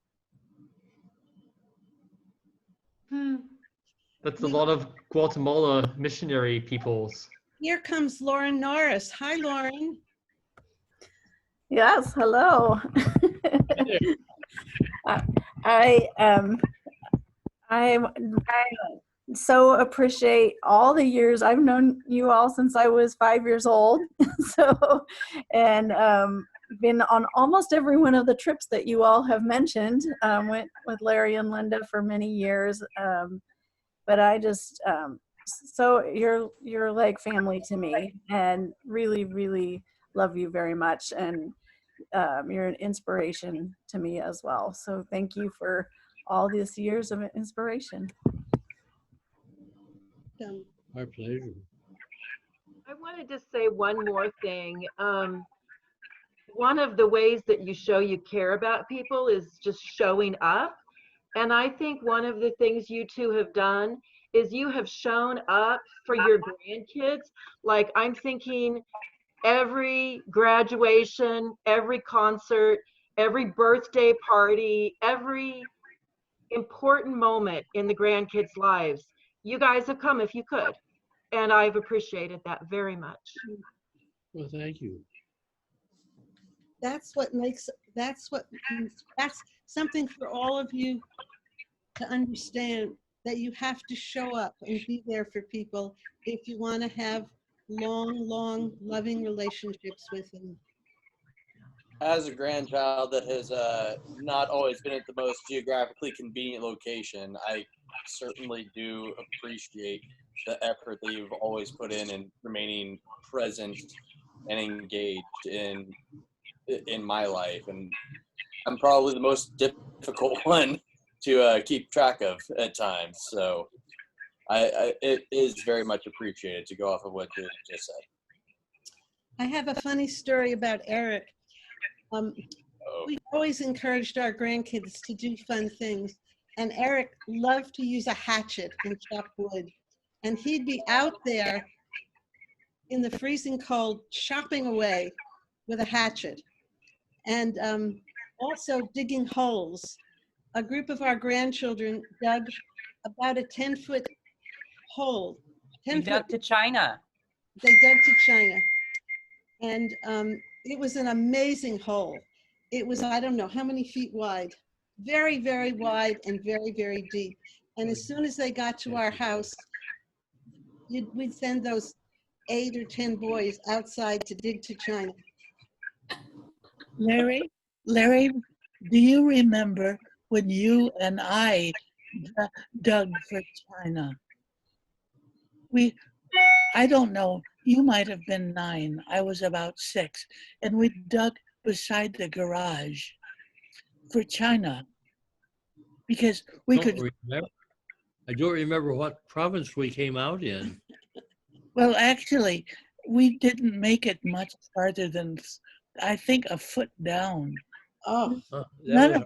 That's a lot of Guatemala missionary peoples. Here comes Lauren Norris. Hi, Lauren. Yes, hello. I so appreciate all the years. I've known you all since I was 5 years old. And been on almost every one of the trips that you all have mentioned. Went with Larry and Linda for many years. But I just, so you're like family to me, and really, really love you very much, and you're an inspiration to me as well. So thank you for all these years of inspiration. Our pleasure. I wanted to say one more thing. One of the ways that you show you care about people is just showing up. And I think one of the things you two have done is you have shown up for your grandkids. Like, I'm thinking every graduation, every concert, every birthday party, every important moment in the grandkids' lives, you guys have come if you could. And I've appreciated that very much. Well, thank you. That's something for all of you to understand, that you have to show up and be there for people if you want to have long, loving relationships with them. As a grandchild that has not always been at the most geographically convenient location, I certainly do appreciate the effort that you've always put in remaining present and engaged in my life. And I'm probably the most difficult one to keep track of at times. So it is very much appreciated, to go off of what you just said. I have a funny story about Eric. We always encouraged our grandkids to do fun things, and Eric loved to use a hatchet and chop wood, and he'd be out there in the freezing cold chopping away with a hatchet, and also digging holes. A group of our grandchildren dug about a 10-foot hole. We dug to China. They dug to China, and it was an amazing hole. It was, I don't know how many feet wide, very, very wide and very, very deep. And as soon as they got to our house, we'd send those 8 or 10 boys outside to dig to China. Larry, do you remember when you and I dug for China? I don't know, you might have been 9, I was about 6, and we dug beside the garage for China because we could. I don't remember what province we came out in. Well, actually, we didn't make it much farther than, I think, a foot down. Oh, none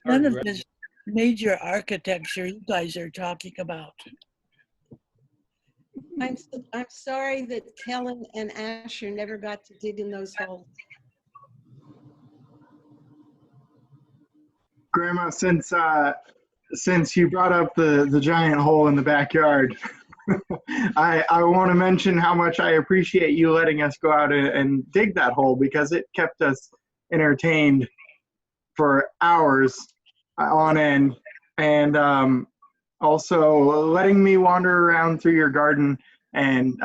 of this major architecture you guys are talking about. I'm sorry that Kellen and Asher never got to dig in those holes. Grandma, since you brought up the giant hole in the backyard, I want to mention how much I appreciate you letting us go out and dig that hole, because it kept us entertained for hours on end, and also letting me wander around through your garden and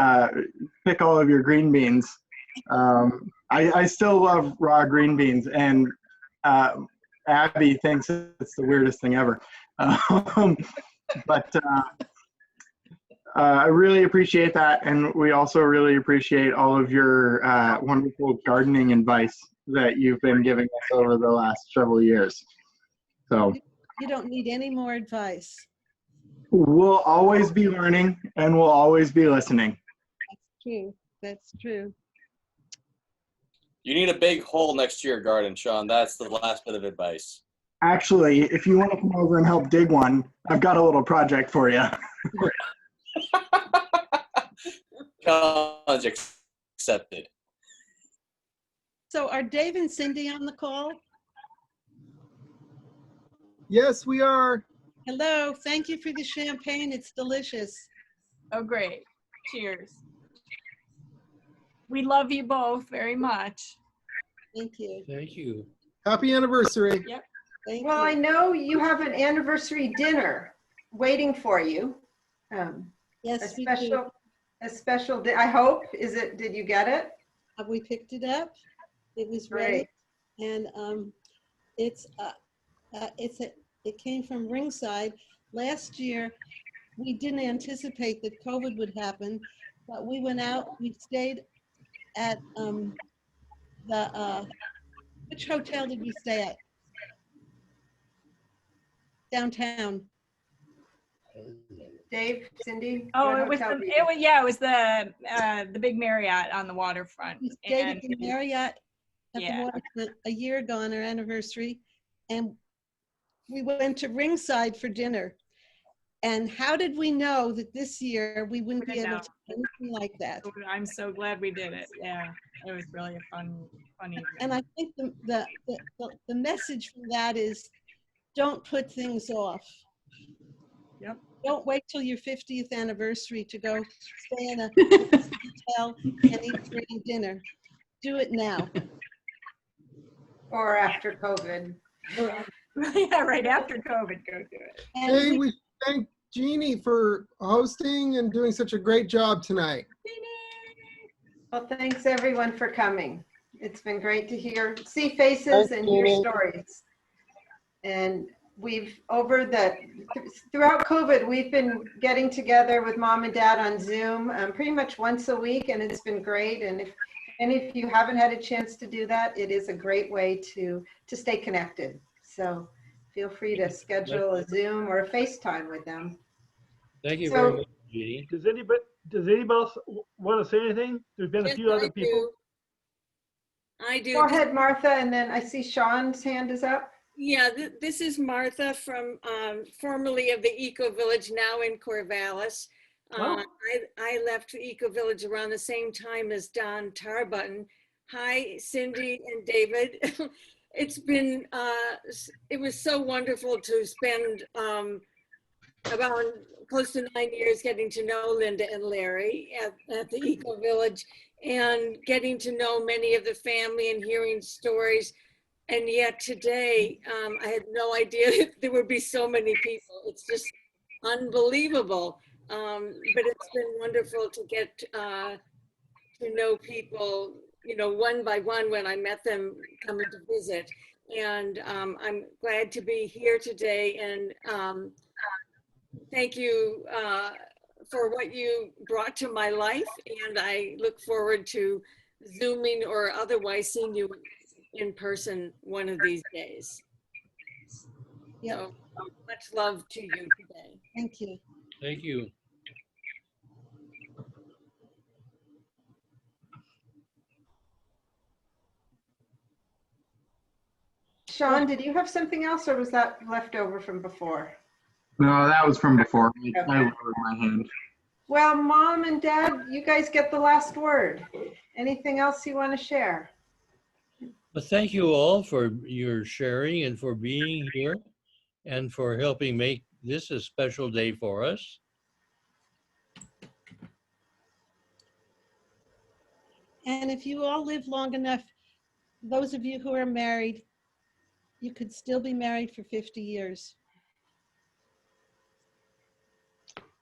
pick all of your green beans. I still love raw green beans, and Abby thinks it's the weirdest thing ever. But I really appreciate that, and we also really appreciate all of your wonderful gardening advice that you've been giving us over the last several years. So you don't need any more advice. We'll always be learning, and we'll always be listening. That's true. That's true. You need a big hole next to your garden, Sean. That's the last bit of advice. Actually, if you want to come over and help dig one, I've got a little project for you. Challenge accepted. So are Dave and Cindy on the call? Yes, we are. Hello. Thank you for the champagne. It's delicious. Oh, great. Cheers. We love you both very much. Thank you. Thank you. Happy anniversary. Yep. Well, I know you have an anniversary dinner waiting for you. Yes, a special day. I hope. Did you get it? We picked it up. It was ready, and it came from Ringside. Last year, we didn't anticipate that COVID would happen, but we went out. We stayed at which hotel did we stay at? Downtown. Dave, Cindy? Oh, what it was hotel the, were you it was, yeah, it was the big Marriott on the waterfront. We stayed And at the Marriott at yeah. the waterfront a year ago on our anniversary, and we went to Ringside for dinner. And how did we know that this year we wouldn't be didn't able know. to do anything like that? I'm so glad we did it. Yeah, it was really a fun evening. And I think the message from that is, don't put things off. Yep. Don't wait till your 50th anniversary to go stay in a hotel and eat free dinner. Do it now. Or after COVID. Yeah, right after COVID, go do it. Hey, we thank Jeannie for hosting and doing such a great job tonight. Well, thanks everyone for coming. It's been great to see faces and hear stories. And throughout COVID, we've been getting together with mom and dad on Zoom pretty much once a week, and it's been great. And if any of you haven't had a chance to do that, it is a great way to stay connected. So feel free to schedule a Zoom or a FaceTime with them. Thank you very much, Jeannie. Does anybody else want to say anything? There's been a few other people. I do. Go ahead, Martha, and then I see Sean's hand is up. Yeah, this is Martha from formerly of the Eco Village, now in Corvallis. I left Eco Village around the same time as Don Tarbutton. Hi, Cindy and David. It's been, it was so wonderful to spend about close to 9 years getting to know Linda and Larry at the Eco Village, and getting to know many of the family and hearing stories. And yet today, I had no idea there would be so many people. It's just unbelievable. But it's been wonderful to get to know people, you know, one by one when I met them coming to visit. And I'm glad to be here today. And thank you for what you brought to my life. And I look forward to Zooming or otherwise seeing you in person one of these days. Yep. So much love to you today. Thank you. Thank you. Sean, did you have something else, or was that left over from before? No, that was from before. I lowered my hand. Well, Mom and Dad, you guys get the last word. Anything else you want to share? Well, thank you all for your sharing and for being here and for helping make this a special day for us. And if you all live long enough, those of you who are married, you could still be married for 50 years.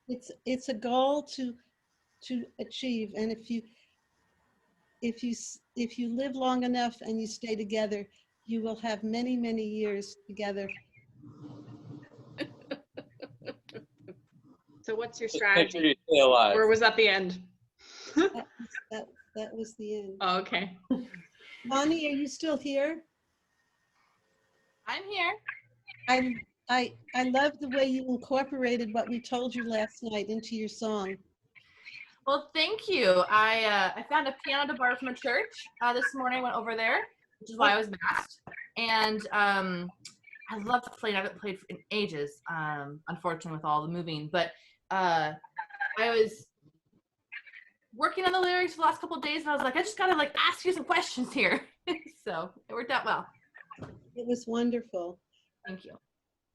It's a goal to achieve, and if you live long enough and you stay together, you will have many, many years together. So what's your Just make sure strategy? you stay alive. Or was that the end? That was the end. Oh, okay. Bonnie, are you still here? I'm here. I love the way you incorporated what we told you last night into your song. Well, thank you. I found a piano to borrow from a church this morning. I went over there, which is why I was masked. And I love to play. I haven't played in ages, unfortunately, with all the moving. But I was working on the lyrics for the last couple of days, and I was like, I just gotta like ask you some questions here. So it worked out well. It was wonderful. Thank you.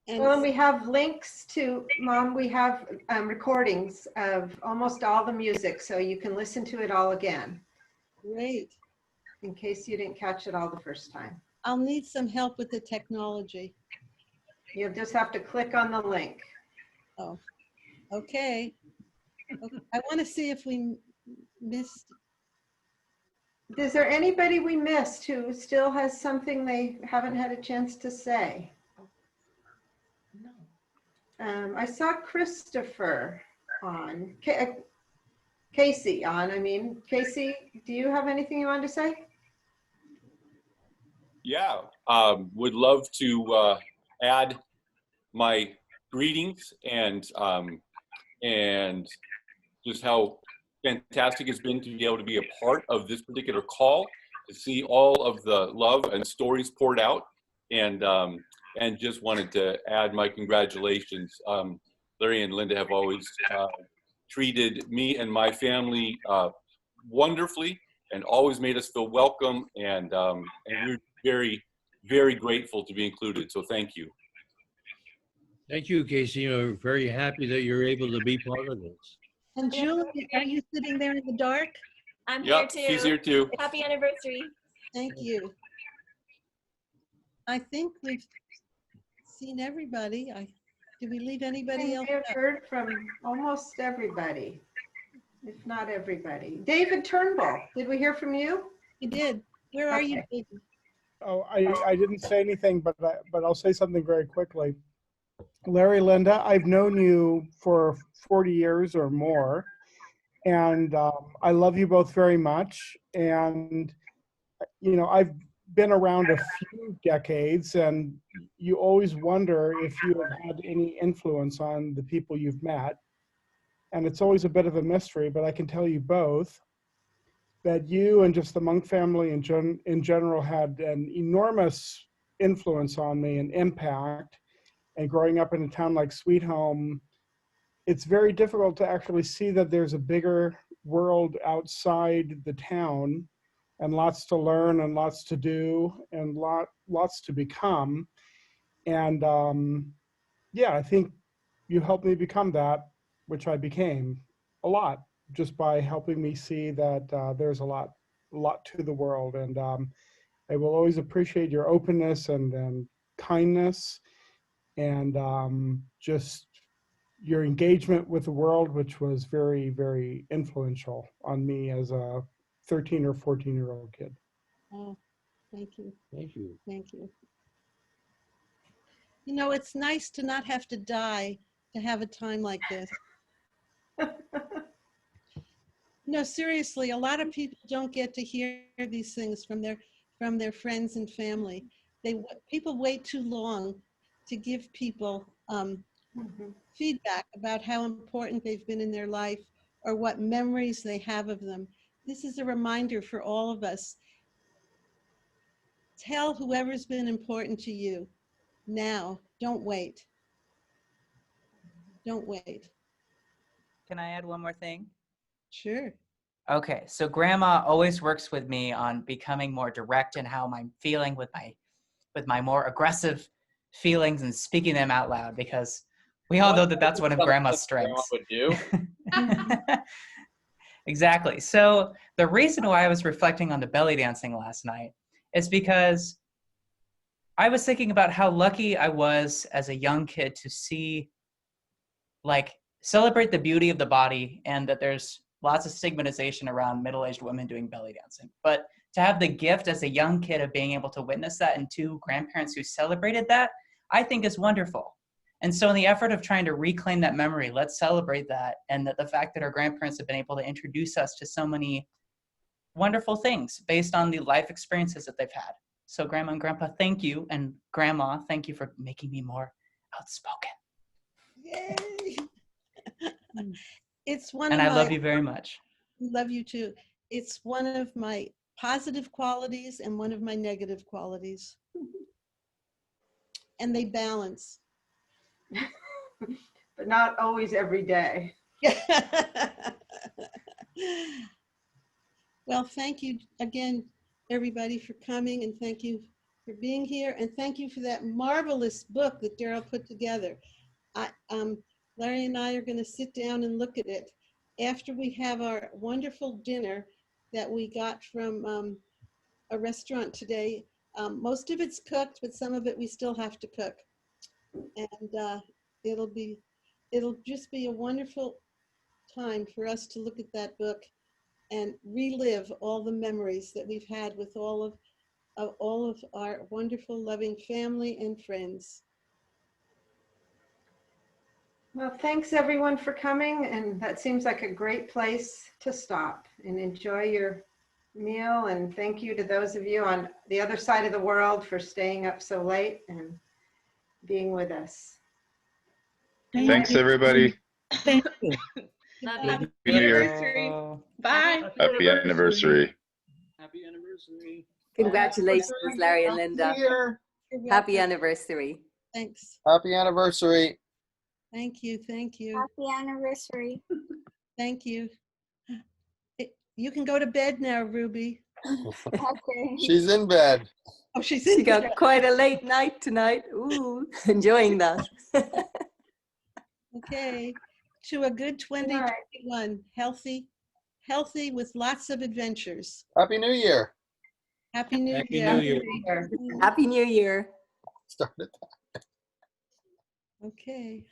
And we have links to, Mom, we have recordings of almost all the music, so you can listen to it all again. Great. In case you didn't catch it all the first time. I'll need some help with the technology. You'll just have to click on the link. Oh, okay. I want to see if we missed. Is there anybody we missed who still has something they haven't had a chance to say? I saw Christopher on, Casey on, I mean. Casey, do you have anything you wanted to say? Yeah, would love to add my greetings and just how fantastic it's been to be able to be a part of this particular call, to see all of the love and stories poured out, and just wanted to add my congratulations. Larry and Linda have always treated me and my family wonderfully, and always made us feel welcome, and we're very, very grateful to be included. So thank you. Thank you, Casey. We're very happy that you're able to be part of this. And Julie, are you sitting there in the dark? I'm Yep, here too. she's here too. Happy anniversary. Thank you. I think we've seen everybody. Did we leave anybody else We have out? heard from almost everybody, if not everybody. David Turnbull, did we hear from you? We did. Where are you, David? Oh, I didn't say anything, but I'll say something very quickly. Larry, Linda, I've known you for 40 years or more, and I love you both very much. And, you know, I've been around a few decades, and you always wonder if you have had any influence on the people you've met. And it's always a bit of a mystery, but I can tell you both that you and just the Monk family in general had an enormous influence on me and impact. And growing up in a town like Sweet Home, it's very difficult to actually see that there's a bigger world outside the town, and lots to learn and lots to do and lots to become. And yeah, I think you helped me become that, which I became a lot, just by helping me see that there's a lot to the world. And I will always appreciate your openness and kindness, and just your engagement with the world, which was very, very influential on me as a 13 or 14-year-old kid. Oh, thank you. Thank you. Thank you. You know, it's nice to not have to die to have a time like this. No, seriously, a lot of people don't get to hear these things from their friends and family. People wait too long to give people feedback about how important they've been in their life or what memories they have of them. This is a reminder for all of us. Tell whoever's been important to you now. Don't wait. Don't wait. Can I add one more thing? Sure. Okay, so Grandma always works with me on becoming more direct in how I'm feeling with my more aggressive feelings and speaking them out loud, because we all know that that's one of Grandma's strengths. Would do. Exactly. So the reason why I was reflecting on the belly dancing last night is because I was thinking about how lucky I was as a young kid to see, like, celebrate the beauty of the body, and that there's lots of stigmatization around middle-aged women doing belly dancing. But to have the gift as a young kid of being able to witness that, and two grandparents who celebrated that, I think is wonderful. And so in the effort of trying to reclaim that memory, let's celebrate that, and that the fact that our grandparents have been able to introduce us to so many wonderful things based on the life experiences that they've had. So Grandma and Grandpa, thank you. And Grandma, thank you for making me more outspoken. Yay! It's one And of I my, love you very much. love you too. It's one of my positive qualities and one of my negative qualities. And they balance. But not always every day. Well, thank you again, everybody, for coming, and thank you for being here, and thank you for that marvelous book that Daryl put together. Larry and I are going to sit down and look at it after we have our wonderful dinner that we got from a restaurant today. Most of it's cooked, but some of it we still have to cook. And it'll just be a wonderful time for us to look at that book and relive all the memories that we've had with all of our wonderful, loving family and friends. Well, thanks everyone for coming, and that seems like a great place to stop and enjoy your meal, and thank you to those of you on the other side of the world for staying up so late and being with us. Thanks, everybody. Thank you. Happy New Year. Bye. Happy anniversary. Happy anniversary. Congratulations, Larry and Linda. You're Happy welcome. anniversary. Thanks. Happy anniversary. Thank you. Thank you. Happy anniversary. Thank you. You can go to bed now, Ruby. Okay. She's in bed. Oh, she's She in got bed. quite a late night tonight. Ooh, enjoying that. Okay. To a good 2021. Healthy with lots of adventures. Happy New Year. Happy New Happy Year. New Year. Happy New Year. Started. Okay.